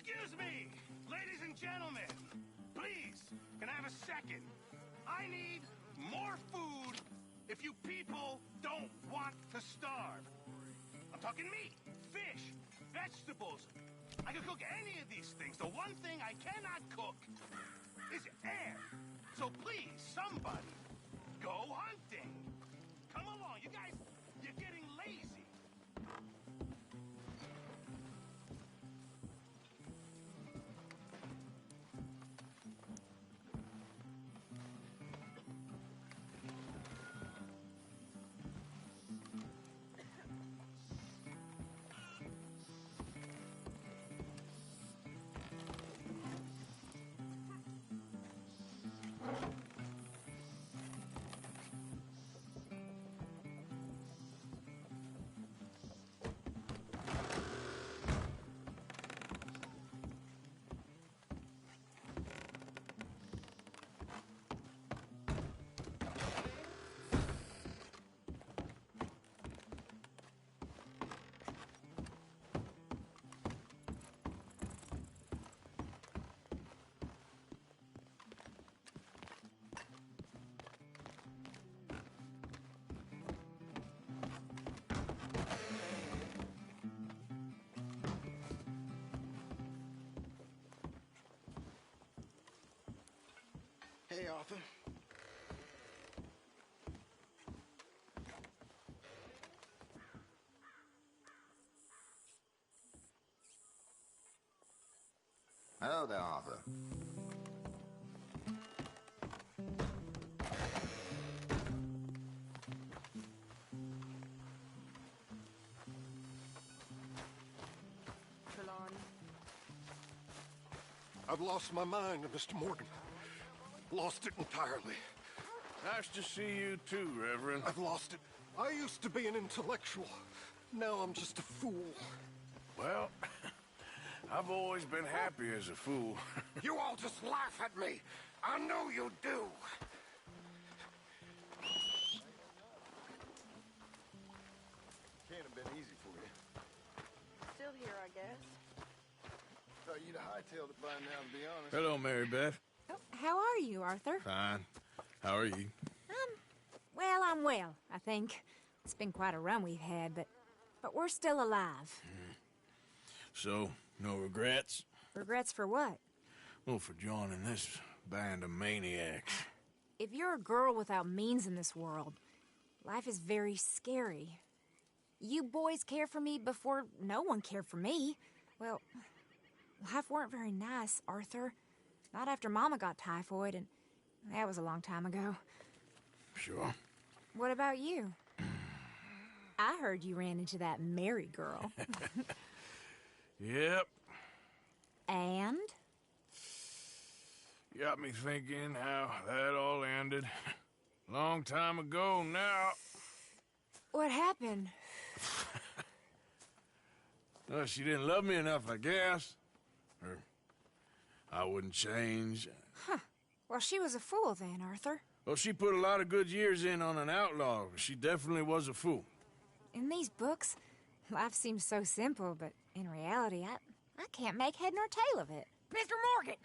Excuse me, ladies and gentlemen. Please, can I have a second? I need more food if you people don't want to starve. I'm talking meat, fish, vegetables. I can cook any of these things. The one thing I cannot cook is air. So please, somebody, go hunting. Come along, you guys, you're getting lazy. Hey, Arthur. Hello there, Arthur. I've lost my mind, Mr. Morgan. Lost it entirely. Nice to see you too, Reverend. I've lost it. I used to be an intellectual. Now I'm just a fool. Well, I've always been happy as a fool. You all just laugh at me. I know you do. Can't have been easy for you. Still here, I guess. Thought you'd have hightailed it by now, to be honest. Hello, Mary Beth. Oh, how are you, Arthur? Fine. How are you? Well, I'm well, I think. It's been quite a run we've had, but we're still alive. So, no regrets? Regrets for what? Well, for joining this band of maniacs. If you're a girl without means in this world, life is very scary. You boys cared for me before no one cared for me. Well, life weren't very nice, Arthur. Not after Mama got typhoid, and that was a long time ago. Sure. What about you? I heard you ran into that Mary girl. Yep. And? Got me thinking how that all ended. Long time ago now. What happened? Well, she didn't love me enough, I guess. Or I wouldn't change. Huh. Well, she was a fool then, Arthur. Well, she put a lot of good years in on an outlaw. She definitely was a fool. In these books, life seems so simple, but in reality, I can't make head nor tail of it. Mr. Morgan!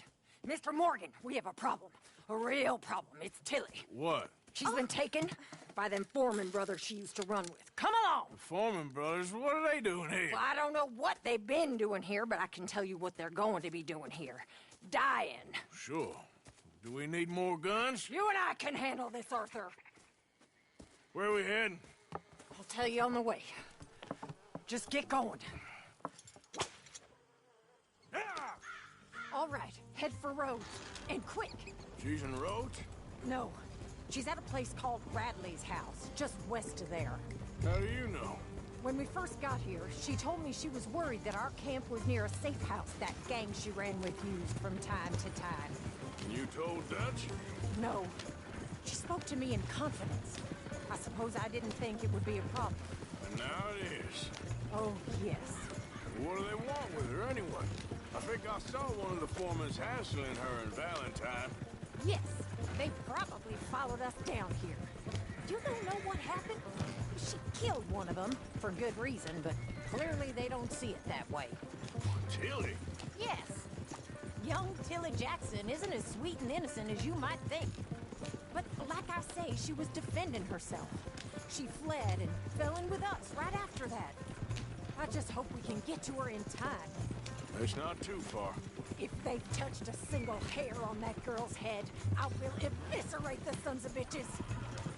Mr. Morgan, we have a problem. A real problem. It's Tilly. What? She's been taken by them Foreman brothers she used to run with. Come along! The Foreman brothers? What are they doing here? Well, I don't know what they've been doing here, but I can tell you what they're going to be doing here. Dying. Sure. Do we need more guns? You and I can handle this, Arthur. Where are we heading? I'll tell you on the way. Just get going. All right, head for Rhodes. And quick. She's in Rhodes? No. She's at a place called Radley's house, just west of there. How do you know? When we first got here, she told me she was worried that our camp was near a safe house that gang she ran with used from time to time. You told Dutch? No. She spoke to me in confidence. I suppose I didn't think it would be a problem. And now it is. Oh, yes. What do they want with her anyway? I think I saw one of the foremans hassling her and Valentine. Yes. They probably followed us down here. You don't know what happened? She killed one of them, for good reason, but clearly they don't see it that way. Tilly? Yes. Young Tilly Jackson isn't as sweet and innocent as you might think. But like I say, she was defending herself. She fled and fell in with us right after that. I just hope we can get to her in time. It's not too far. If they've touched a single hair on that girl's head, I will eviscerate the sons of bitches.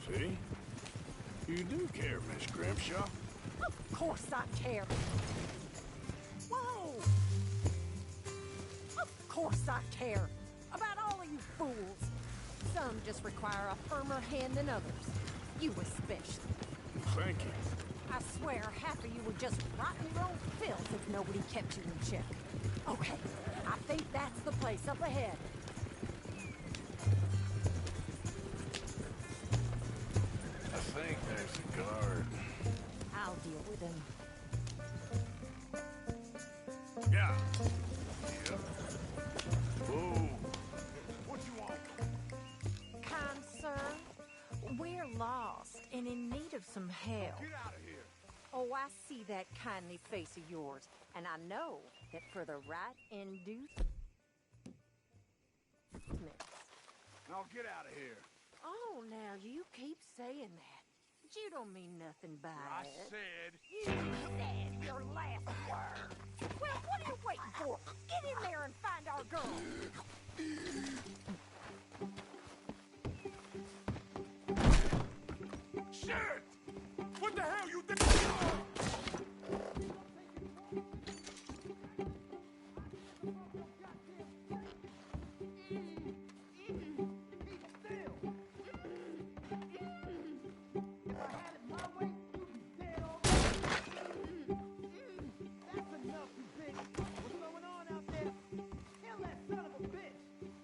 See? You do care, Miss Grimshaw. Of course I care. Whoa! Of course I care. About all of you fools. Some just require a firmer hand than others. You especially. Thank you. I swear half of you would just rot in your own filth if nobody kept you in check. Okay, I think that's the place up ahead. I think there's a guard. I'll deal with him. Yeah. Yep. Whoa. What you want? Kind sir, we're lost and in need of some help. Get out of here. Oh, I see that kindly face of yours, and I know that for the right inducement. Now get out of here. Oh, now you keep saying that. But you don't mean nothing by I it. said. You said your last word. Well, what are you waiting for? Get in there and find our girl. Shit! What the hell you think you are?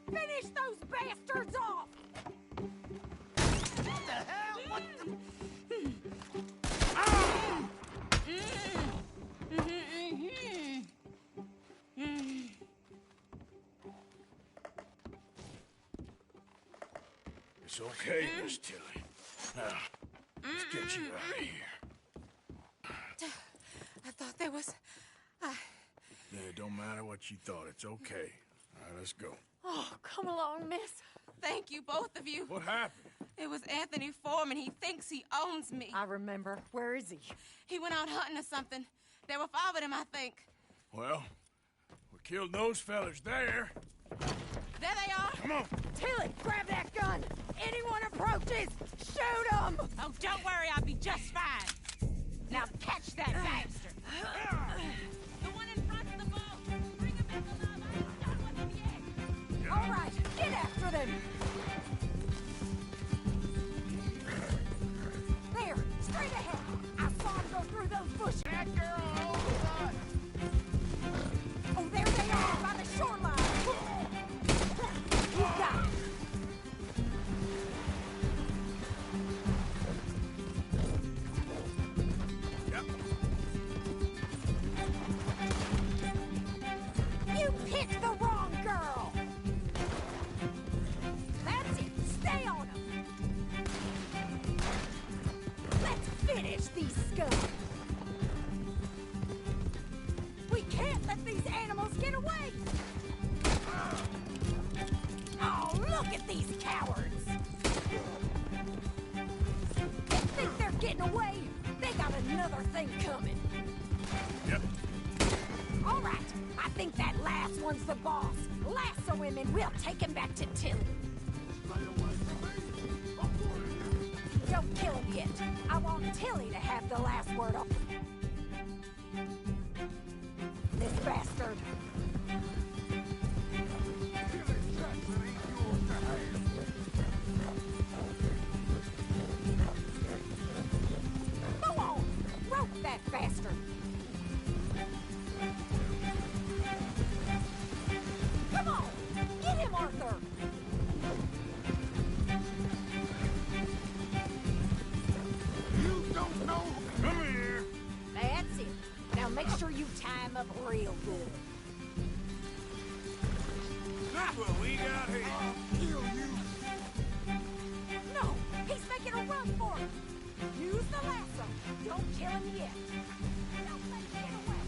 Finish those bastards off! What the hell? What the... It's okay, Miss Tilly. Now, let's get you out of here. I thought there was... Yeah, it don't matter what you thought. It's okay. All right, let's go. Oh, come along, miss. Thank you, both of you. What happened? It was Anthony Foreman. He thinks he owns me. I remember. Where is he? He went out hunting or something. There were 5 of them, I think. Well, we killed those fellas there. There they are. Come on. Tilly, grab that gun. Anyone approaches, shoot them. Oh, don't worry. I'll be just fine. Now catch that bastard. The one in front of the boat. Bring him back alive. I ain't done with him yet. All right, get after them. There, straight ahead. I saw him go through those bushes. That girl on the side. Oh, there they are by the shoreline. You got it. You picked the wrong girl. That's it. Stay on them. Let's finish these scum. We can't let these animals get away. Oh, look at these cowards. They think they're getting away. They got another thing coming. Yep. All right. I think that last one's the boss. Lasso him and we'll take him back to Tilly. Don't kill him yet. I want Tilly to have the last word on this bastard. Go on. Rope that bastard. Come on! Get him, Arthur! You don't know. Come here. That's it. Now make sure you tie him up real good. Look what we got here. I'll kill you. No! He's making a run for it! Use the lasso! Don't kill him yet! Don't let him get away!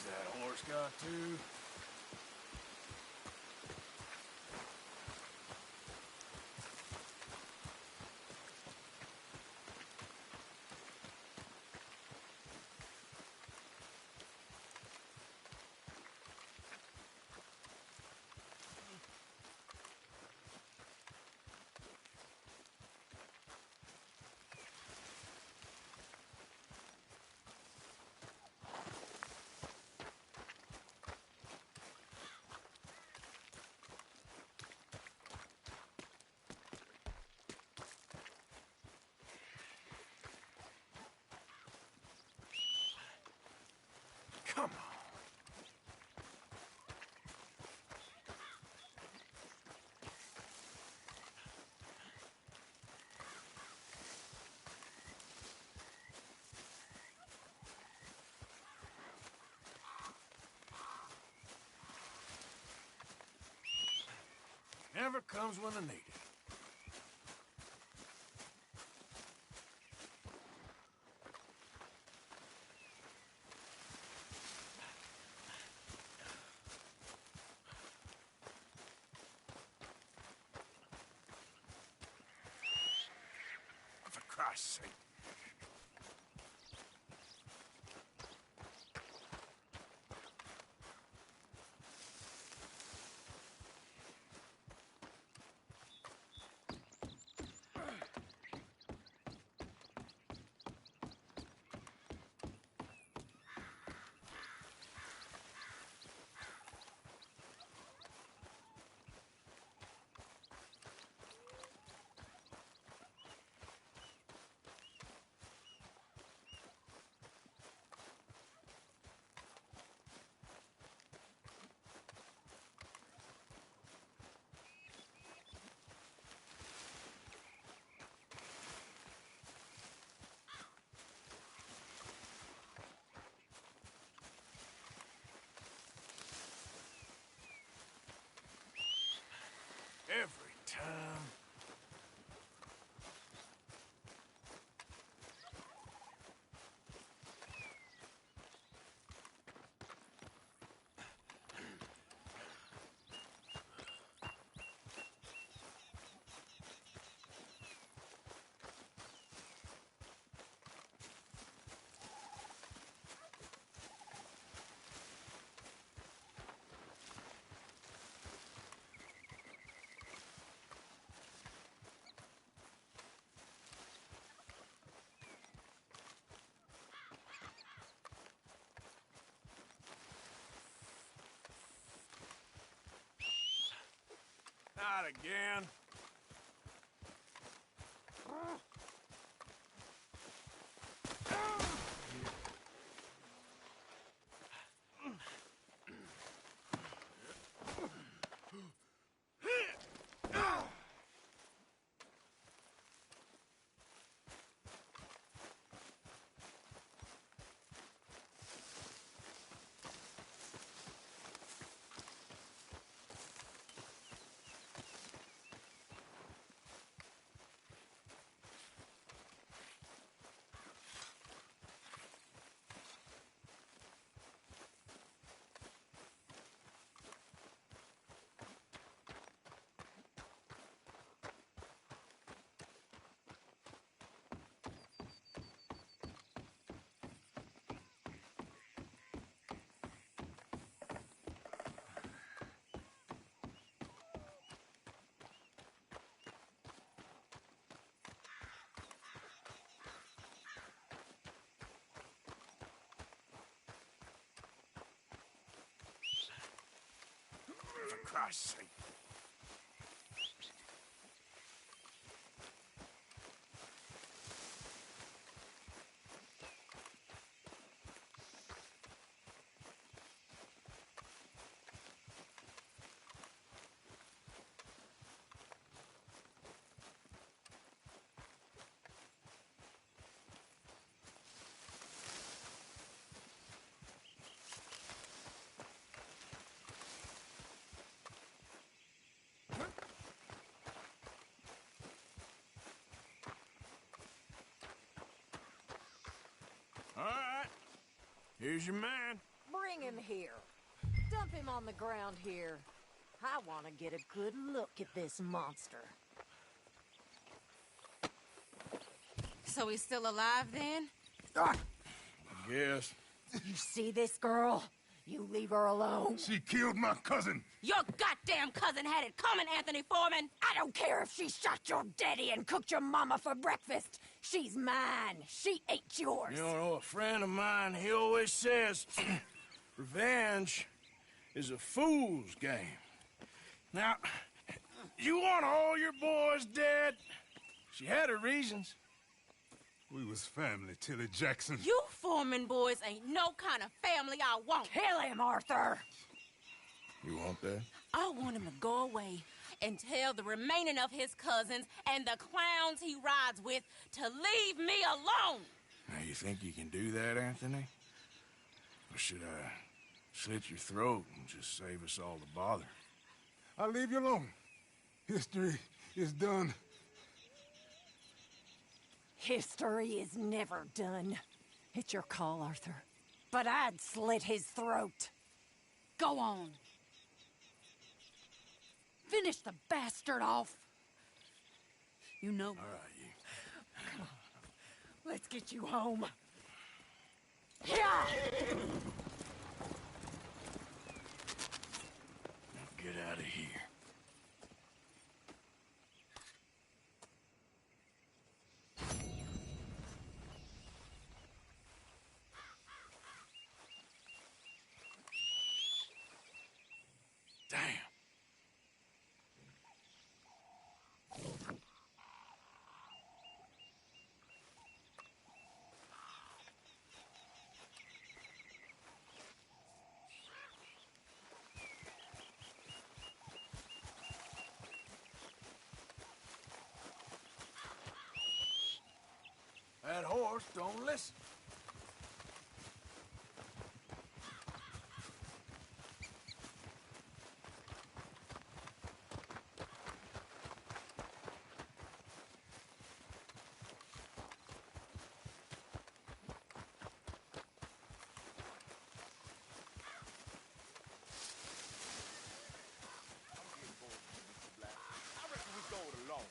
that horse got to? Come on. Never comes when I need it. For Christ's sake. Every time. Not again. For Christ's sake. All right. Here's your man. Bring Bring him here. Dump him on the ground here. I want to get a good look at this monster. So he's still alive then? I guess. You see this girl? You leave her alone. She killed my cousin. Your goddamn cousin had it coming, Anthony Foreman. I don't care if she shot your daddy and cooked your mama for breakfast. She's mine. She ain't yours. You know, a friend of mine, he always says, revenge is a fool's game. Now, you want all your boys dead? She had her reasons. We was family, Tilly Jackson. You Foreman boys ain't no kind of family I want. Kill him, Arthur. You want that? I want him to go away and tell the remaining of his cousins and the clowns he rides with to leave me alone. Now, you think you can do that, Anthony? Or should I slit your throat and just save us all the bother? I'll leave you alone. History is done. History is never done. It's your call, Arthur. But I'd slit his throat. Go on. Finish the bastard off. You know. All right, you. Come on. Let's get you home. Yeah! Get out of here. Damn. That horse don't listen. I reckon we go it alone.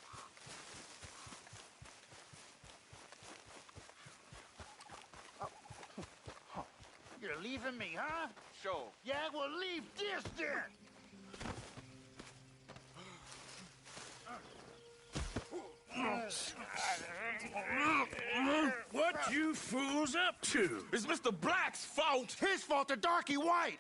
You're leaving me, huh? Sure. Yeah, well, leave this then. What you fools up to? It's Mr. Black's fault. His fault, the darky white.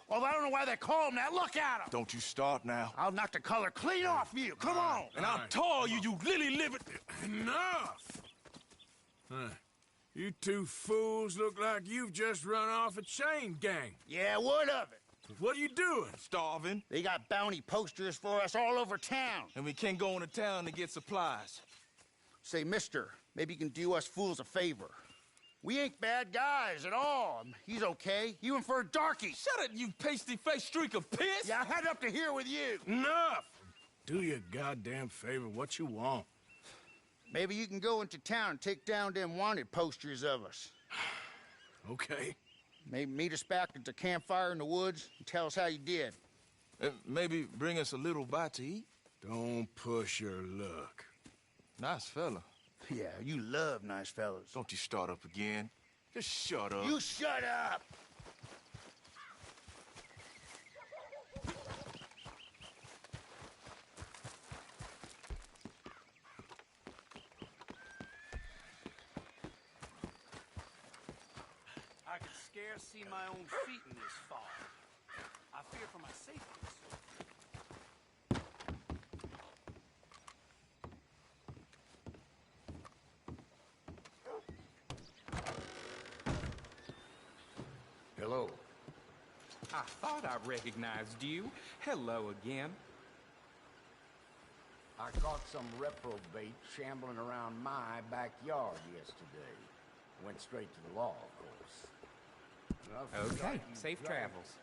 Well, I don't know why they call him that. Look at him. Don't you start now. I'll knock the color clean off you. Come on. And I'll tar you, you lily-livered... Enough! Huh. You two fools look like you've just run off a chain gang. Yeah, what of it? What are you doing? Starving. They got bounty posters for us all over town. And we can't go into town to get supplies. Say, mister, maybe you can do us fools a favor. We ain't bad guys at all. He's okay. Even for a darky. Shut it, you pasty-faced streak of piss! Yeah, I had up to here with you. Enough! Do your goddamn favor what you want. Maybe you can go into town and take down them wanted posters of us. Okay. Maybe meet us back at the campfire in the woods and tell us how you did. Maybe bring us a little bite to eat. Don't push your luck. Nice fella. Yeah, you love nice fellas. Don't you start up again. Just shut up. You shut up! I could scarce see my own feet in this fog. I fear for my safety. Hello. I thought I recognized you. Hello again. I caught some reprobate shambling around my backyard yesterday. Went straight to the law, of course. Okay, safe travels.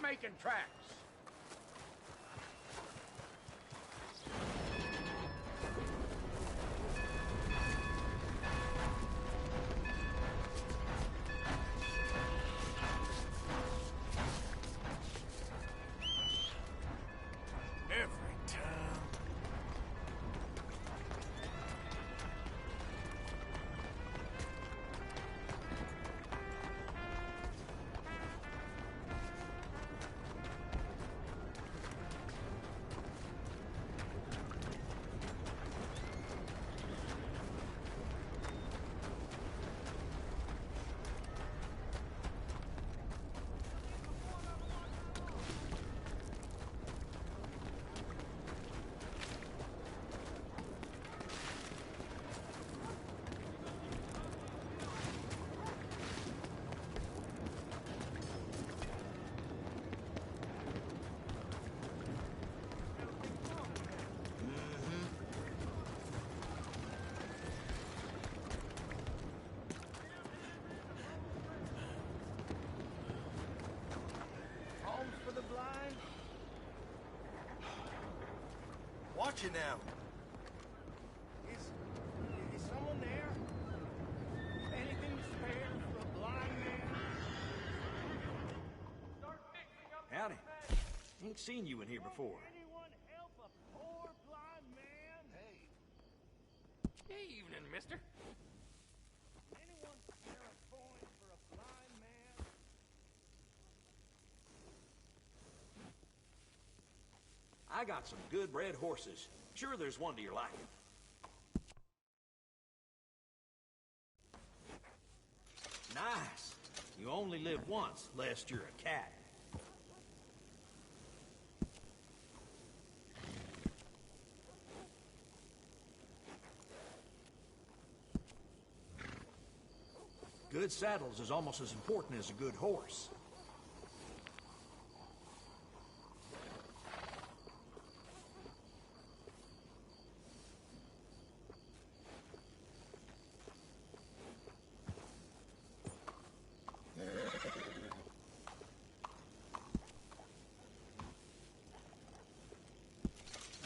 making tracks. Every time. Homes for the blind? Watch it now. Is someone there? Anything to spare for a blind man? Howdy. Ain't seen you in here before. Anyone help a poor blind man? Hey, evening, mister. Anyone spare a coin for a blind man? I got some good bred horses. Sure there's one to your liking. Nice. You only live once, lest you're a cat. Good saddles is almost as important as a good horse.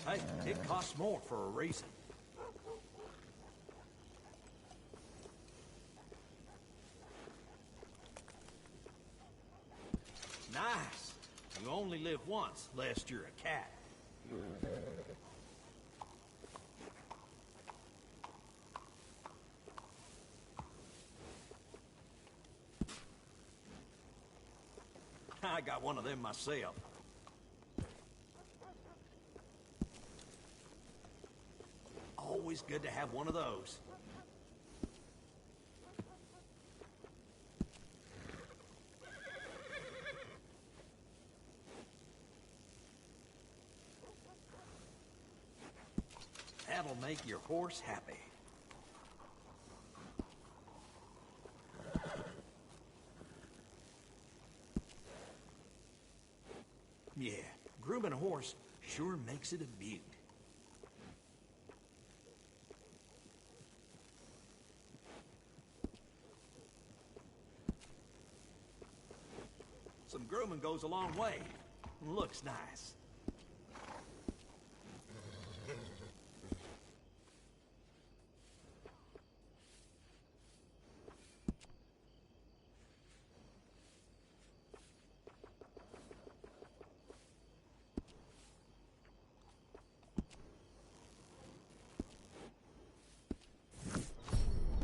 Hey, it costs more for a reason. Nice. You only live once, lest you're a cat. I got one of them myself. Always good to have one of those. That'll make your horse happy. Yeah, grooming a horse sure makes it a beaut. Some grooming goes a long way. Looks nice.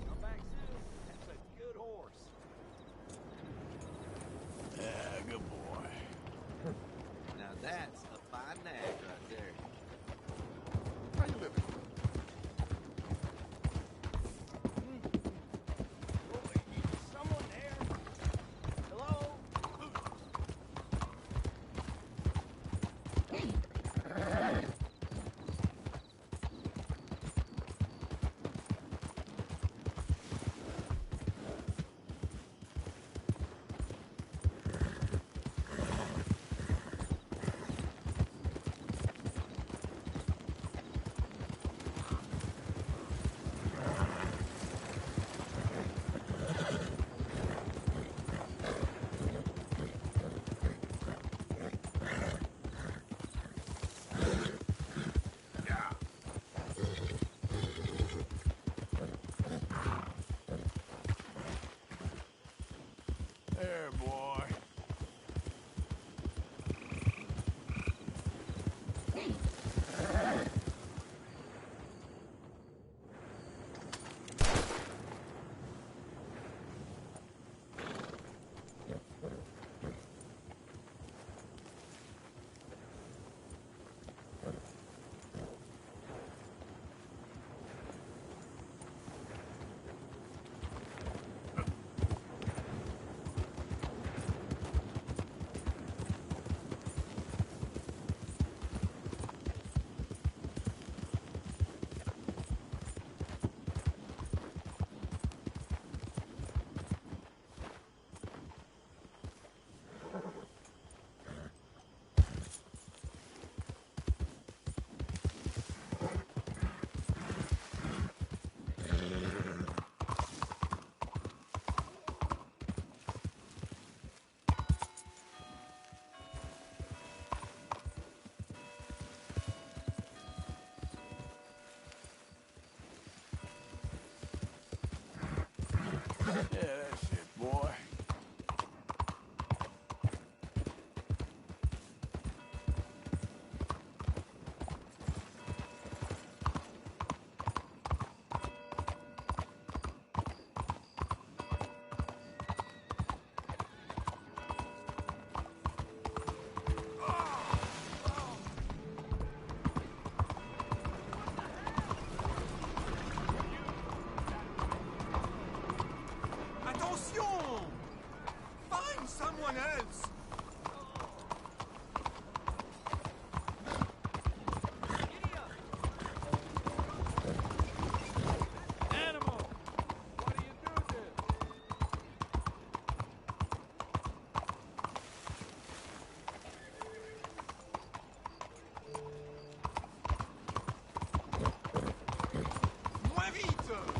Come back soon. That's a good horse. Yeah, good boy. Now that's a There, boy. Yeah, that's it, boy. Attention! Find someone else! Animal! What do you do this? Moins vite!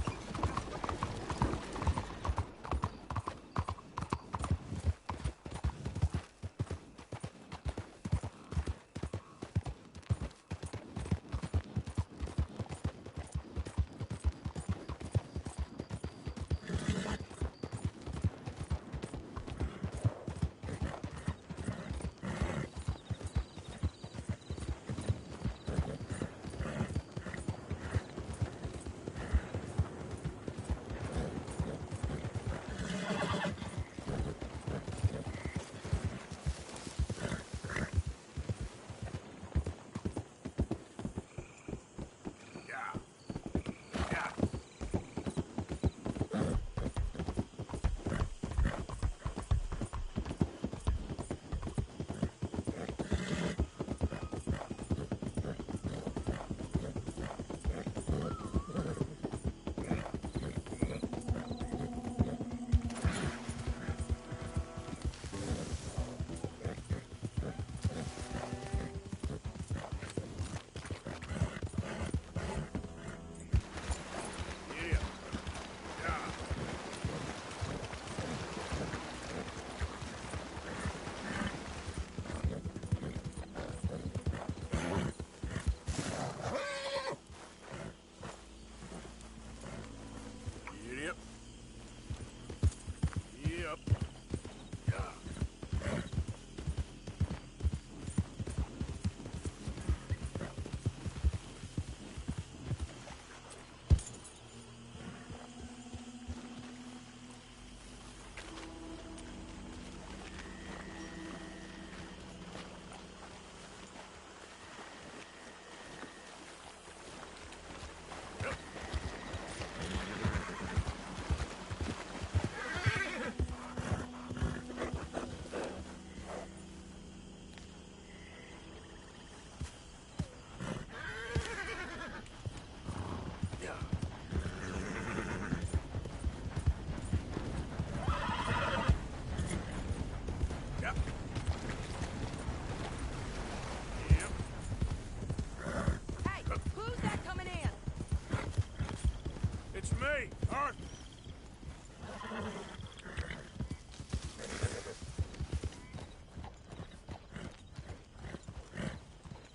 me, Arthur.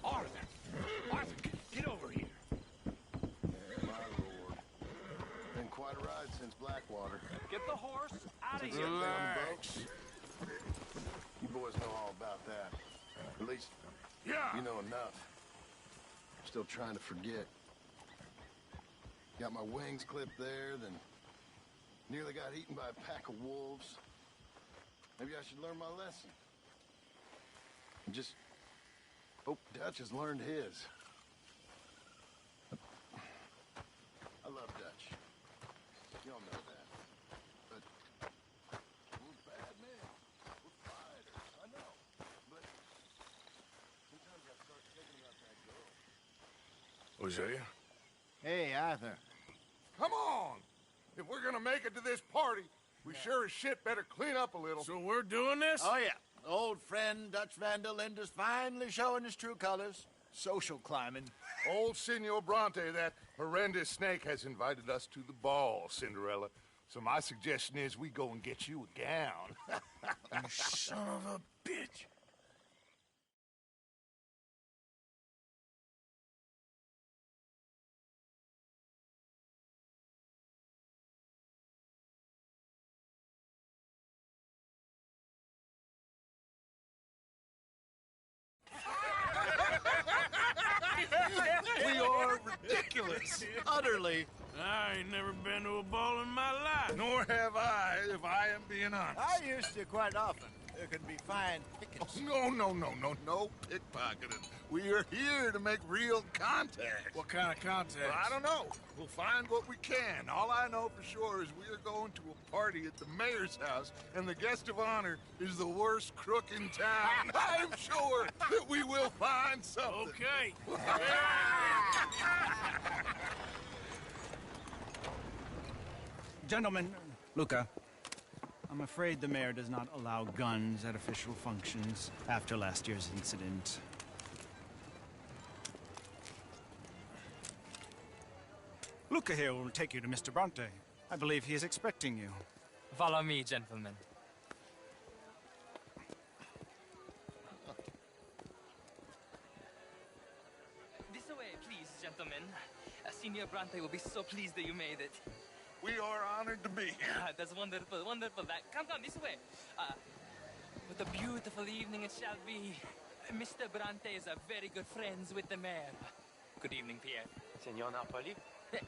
Arthur! Arthur, get over here. My lord. Been quite a ride since Blackwater. Get the horse out of Since here. I've been on the boat, You boys know all about that. At least, you know enough. Still trying to forget. Got my wings clipped there, then nearly got eaten by a pack of wolves. Maybe I should learn my lesson. And just hope Dutch has learned his. I love Dutch. Y'all know that. But we're bad men. We're fighters. I know. But sometimes I start thinking about that girl. Hosea? Hey, Arthur. Come on! If we're gonna make it to this party, we sure as shit better clean up a little. So we're doing this? Oh, yeah. Old friend Dutch Van der Linde is finally showing his true colors. Social climbing. Old Senor Bronte, that horrendous snake, has invited us to the ball, Cinderella. So my suggestion is we go and get you a gown. You son of a bitch. We are ridiculous. Utterly. I ain't never been to a ball in my life. Nor have I, if I am being honest. I used to quite often. There can be fine pickets. Oh, no pickpocketing. We are here to make real contact. What kind of contact? Well, I don't know. We'll find what we can. All I know for sure is we are going to a party at the mayor's house, and the guest of honor is the worst crook in town. I'm sure that we will find something. Okay. Gentlemen, Luca, I'm afraid the mayor does not allow guns at official functions after last year's incident. Luca here will take you to Mr. Bronte. I believe he is expecting you. Follow me, gentlemen. This way, please, gentlemen. Senior Bronte will be so pleased that you made it. We are honored to be here. That's wonderful, wonderful. Come, this way. What a beautiful evening it shall be. Mr. Bronte is a very good friends with the mayor. Good evening, Pierre. Senor Napoli?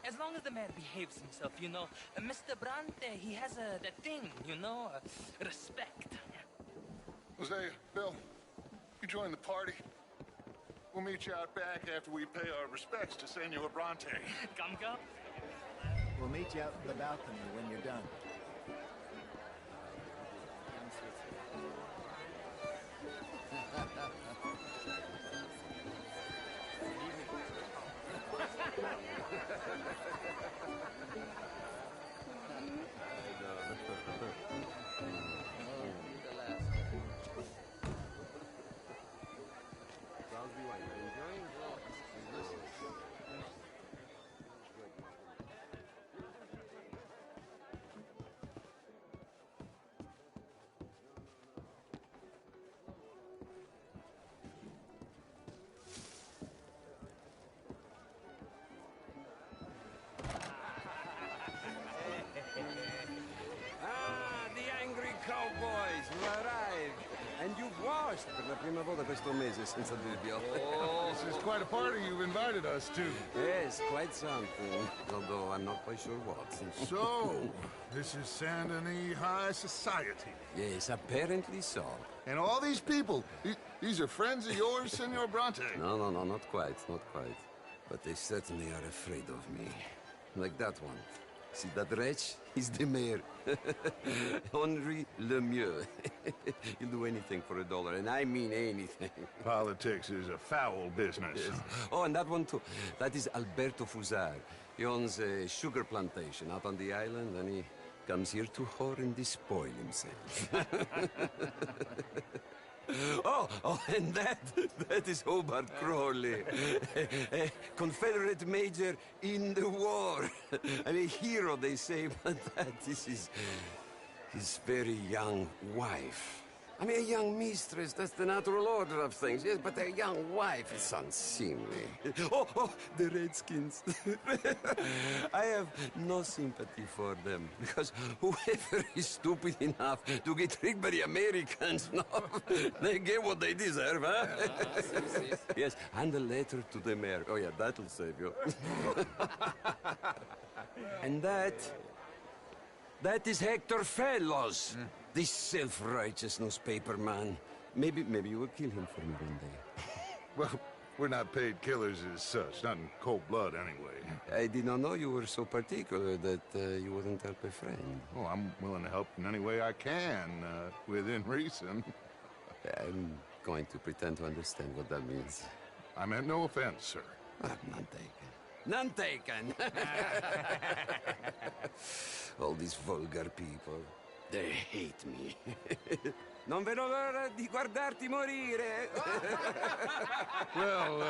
As long as the mayor behaves himself, you know. Mr. Bronte, he has that thing, you know, respect. Hosea, Bill, you join the party. We'll meet you out back after we pay our respects to Senor Bronte. Come. We'll meet you out in the balcony when you're done. Cowboys, you arrived. And you've washed per la prima volta questo mese senza dubbio. Oh, this is quite a party you've invited us to. Yes, quite something. Although I'm not quite sure what. So, this is Saint Denis High Society. Yes, apparently so. And all these people, these are friends of yours, Senor Bronte? No, not quite, not quite. But they certainly are afraid of me. Like that one. See that wretch? He's the mayor. Henri Lemieux. He'll do anything for $1, and I mean anything. Politics is a foul business. Yes. Oh, and that one too. That is Alberto Fusar. He owns a sugar plantation out on the island, and he comes here to whore and despoil himself. Oh, and that is Hobart Crawley, a Confederate major in the war. And a hero, they say, but that is his very young wife. I mean, a young mistress, that's the natural order of things, yes, but a young wife is unseemly. Oh, the Redskins. I have no sympathy for them, because whoever is stupid enough to get tricked by the Americans, no, they get what they deserve, huh? Yes, and a letter to the mayor. Oh, yeah, that'll save you. And that is Hector Fellows. This self-righteous newspaper man. Maybe you will kill him for me one day. Well, we're not paid killers as such, not in cold blood anyway. I did not know you were so particular that you wouldn't help a friend. Oh, I'm willing to help in any way I can, within reason. I'm going to pretend to understand what that means. I meant no offense, sir. None taken. None taken! All these vulgar people. They hate me. Non vedo l'ora di guardarti morire. Well,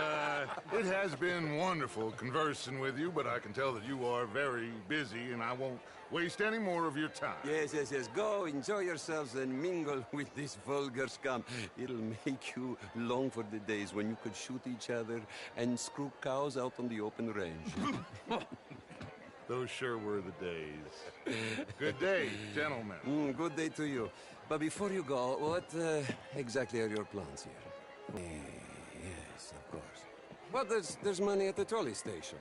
it has been wonderful conversing with you, but I can tell that you are very busy, and I won't waste any more of your time. Yes. Go, enjoy yourselves, and mingle with this vulgar scum. It'll make you long for the days when you could shoot each other and screw cows out on the open range. Those sure were the days. Good day, gentlemen. Good day to you. But before you go, what exactly are your plans here? Yes, of course. Well, there's money at the trolley station.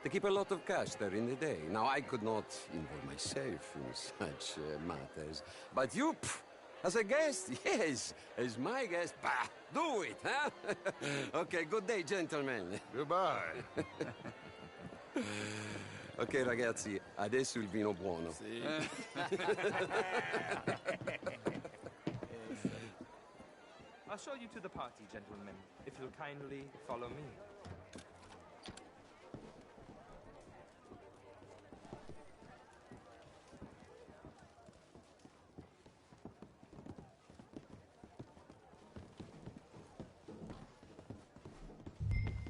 They keep a lot of cash there in the day. Now, I could not involve myself in such matters. But you, as a guest, yes, as my guest, bah, do it, huh? Okay, good day, gentlemen. Goodbye. Ok, ragazzi, adesso il vino buono. Sì. I'll show you to the party, gentlemen, if you'll kindly follow me.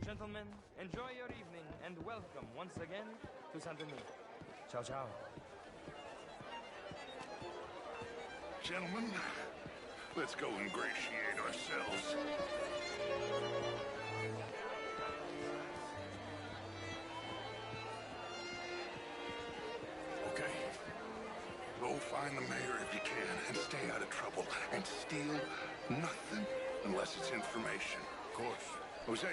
Gentlemen, enjoy your evening and welcome once again to Saint Denis. Ciao, ciao. Gentlemen, let's go ingratiate ourselves. Okay. Go find the mayor if you can and stay out of trouble. And steal nothing unless it's information. Of course. Jose,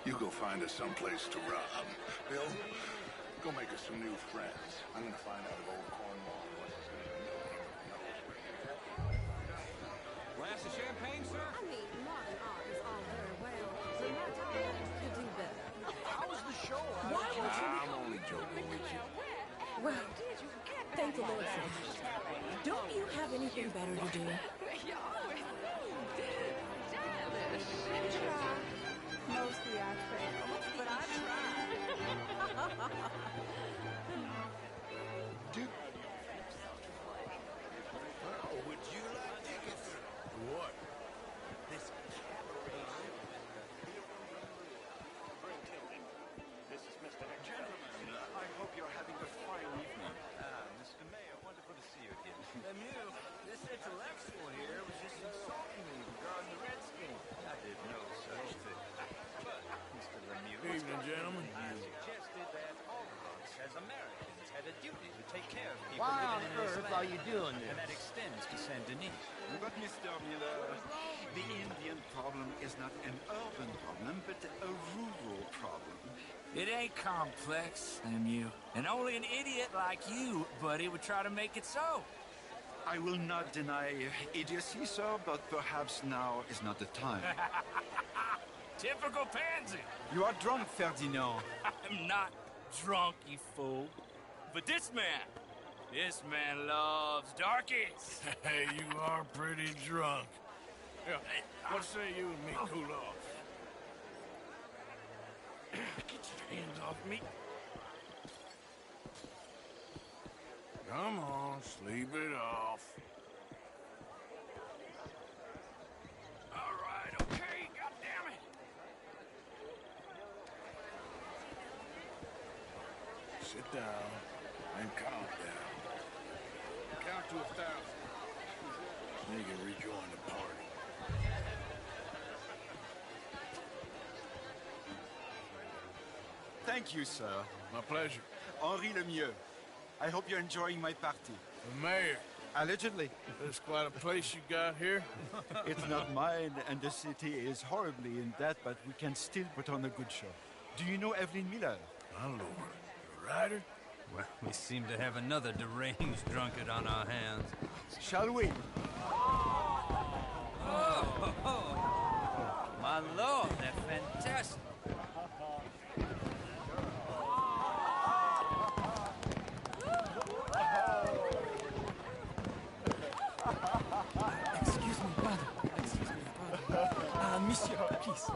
you go find us someplace to rob. Bill, go make us some new friends. I'm gonna find out if old Cornwall what's his name knows where you're at. Glass of champagne, sir? I mean, modern art is all very well, but my time could do better. How was the show? Why would you... I'm only joking with you. Well, thank the Lord for you. Don't you have anything better to do? Mostly I fail, but I tried. Oh, would you like tickets? What? This cabaret. This is Mr. Gentlemen, I hope you're having a fine evening. Mr. Mayor, wonderful to see you again. Lemieux, this intellectual here was just insulting me regarding the Redskins. I didn't know, sir. But, Mr. Lemieux, Evening, gentlemen. I suggested that all of us, as Americans, had a duty to take care of people Why on living in this earth land. are you doing this? and that extends to Saint Denis. But, Mr. Miller, the Indian problem is not an urban problem, but a rural problem. It ain't complex, Lemieux. And only an idiot like you, buddy, would try to make it so. I will not deny idiocy, sir, but perhaps now is not the time. Typical pansy. You are drunk, Ferdinand. I'm not drunk, you fool. But this man loves darkies. Hey, you are pretty drunk. Yeah, what say you and me cool off? Get your hands off me. Come on, sleep it off. All right, okay, goddammit. Sit down and calm down. Count to 1,000. Then you can rejoin the party. Thank you, sir. My pleasure. Henri Lemieux. I hope you're enjoying my party. The mayor. Allegedly. That's quite a place you got here. It's not mine, and the city is horribly in debt, but we can still put on a good show. Do you know Evelyn Miller? My lord. The writer? Well, we seem to have another deranged drunkard on our hands. Shall we? Oh, my lord, they're fantastic. Excuse me, brother. Monsieur, please.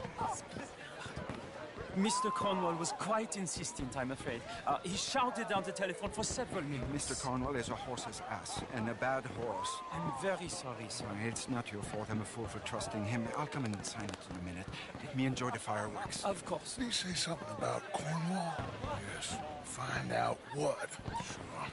Mr. Cornwall was quite insistent, I'm afraid. He shouted down the telephone for several minutes. Mr. Cornwall is a horse's ass, and a bad horse. I'm very sorry, sir. It's not your fault. I'm a fool for trusting him. I'll come in and sign it in a minute. Let me enjoy the fireworks. Of course. Did he say something about Cornwall? Yes. Find out what. Sure.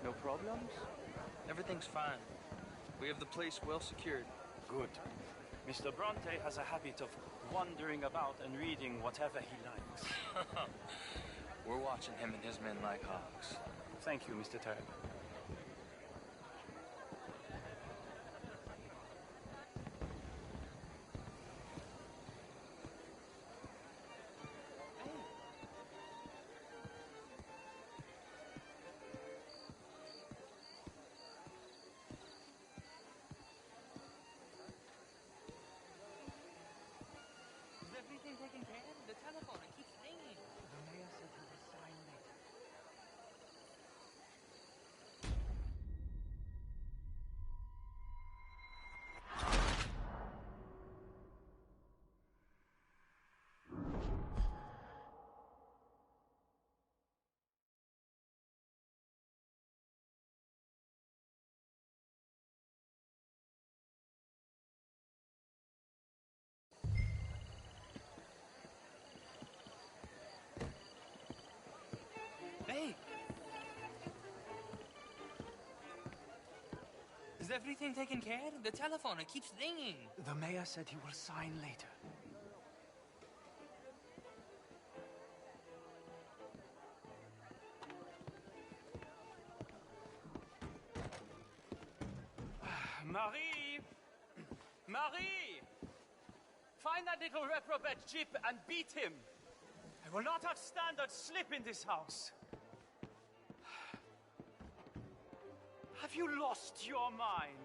No problems? Everything's fine. We have the place well secured. Good. Mr. Bronte has a habit of wandering about and reading whatever he likes. We're watching him and his men like hawks. Thank you, Mr. Turk. Everything taken care of? The telephone, it keeps ringing. The mayor said he will sign later. Hey! Is everything taken care of? The telephone, it keeps ringing. The mayor said he will sign later. Marie! Marie! Find that little reprobate Jip and beat him. I will not have standards slip in this house. Have you lost your mind?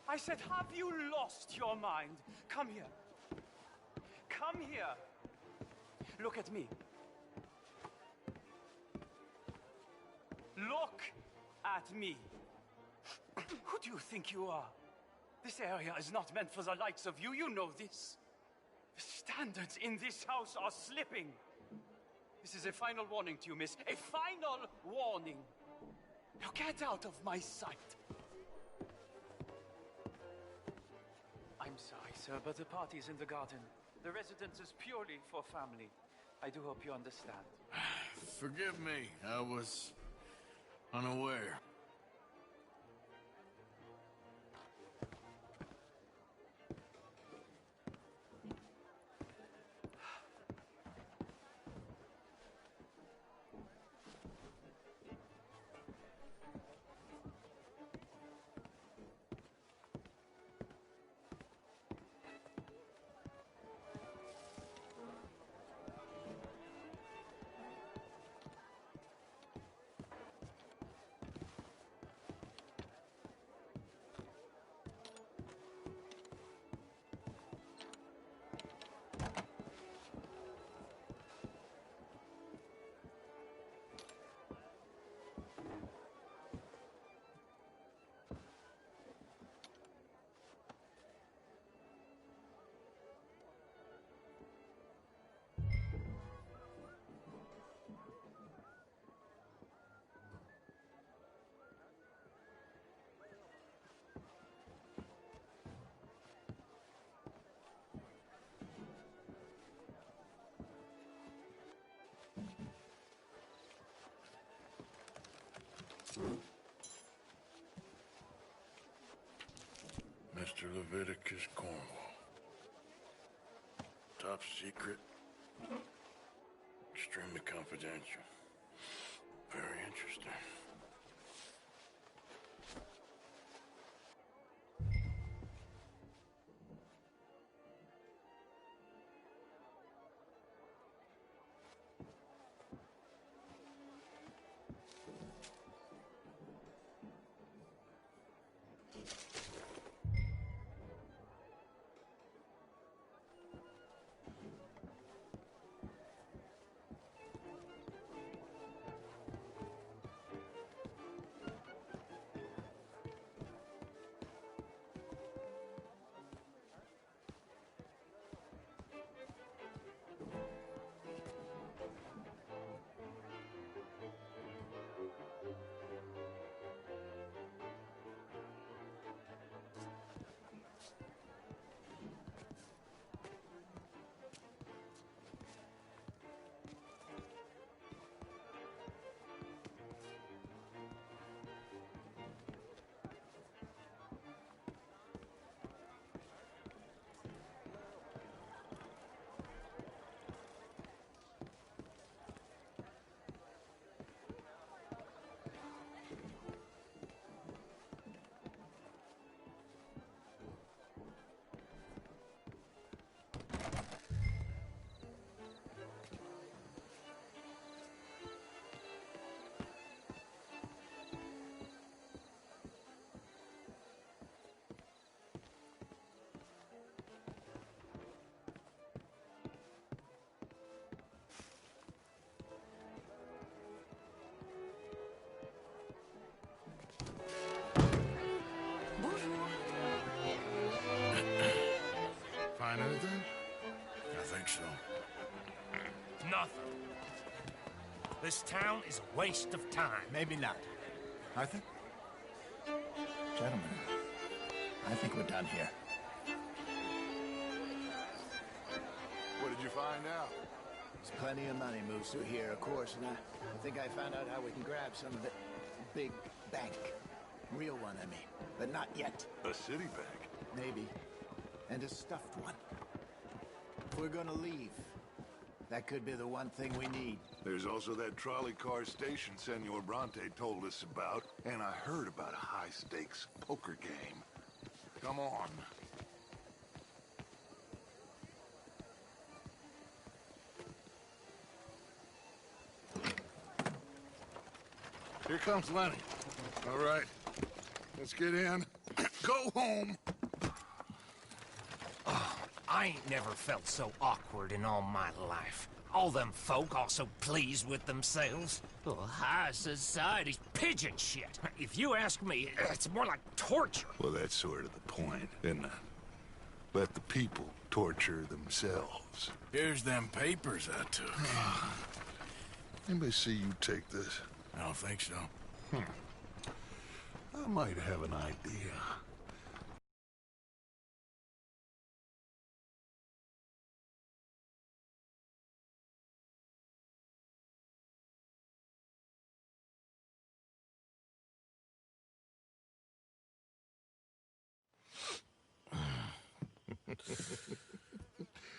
I said, have you lost your mind? Come here. Come here. Look at me. Look at me. Who do you think you are? This area is not meant for the likes of you. You know this. The standards in this house are slipping. This is a final warning to you, miss. A final warning. Now get out of my sight. I'm sorry, sir, but the party's in the garden. The residence is purely for family. I do hope you understand. Forgive me. I was unaware. Mr. Leviticus Cornwall. Top secret. Extremely confidential. Very interesting. Find anything? I think so. Nothing. This town is a waste of time. Maybe not. Arthur? Gentlemen, I think we're done here. What did you find out? There's plenty of money moves through here, of course, and I think I found out how we can grab some of it. Big bank. Real one, I mean. But not yet. A city bank? Maybe. And a stuffed one. If we're gonna leave, that could be the one thing we need. There's also that trolley car station Senor Bronte told us about, and I heard about a high-stakes poker game. Come on. Here comes Lenny. All right, let's get in. Go home. I ain't never felt so awkward in all my life. All them folk all so pleased with themselves. Oh, high society's pigeon shit. If you ask me, it's more like torture. Well, that's sort of the point, isn't it? Let the people torture themselves. Here's them papers I took. Anybody see you take this? I don't think so. I might have an idea.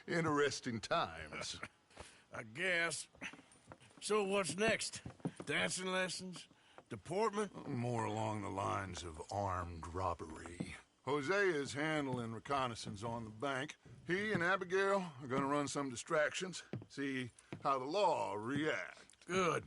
Interesting times. I guess. So what's next? Dancing lessons? Deportment? More along the lines of armed robbery. Hosea is handling reconnaissance on the bank. He and Abigail are gonna run some distractions, see how the law reacts. Good.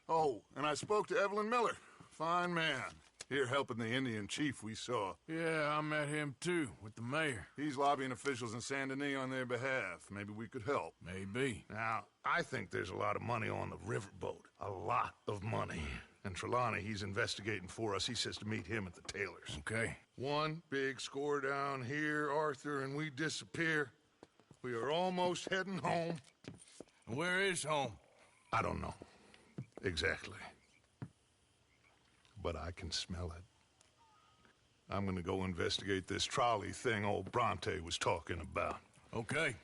Oh, and I spoke to Evelyn Miller. Fine man. Here helping the Indian chief we saw. Yeah, I met him too, with the mayor. He's lobbying officials in Saint Denis on their behalf. Maybe we could help. Maybe. Now, I think there's a lot of money on the riverboat. A lot of money. And Trelawney, he's investigating for us. He says to meet him at the Taylors. Okay. One big score down here, Arthur, and we disappear. We are almost heading home. Where is home? I don't know. Exactly. But I can smell it. I'm gonna go investigate this trolley thing old Bronte was talking about. Okay.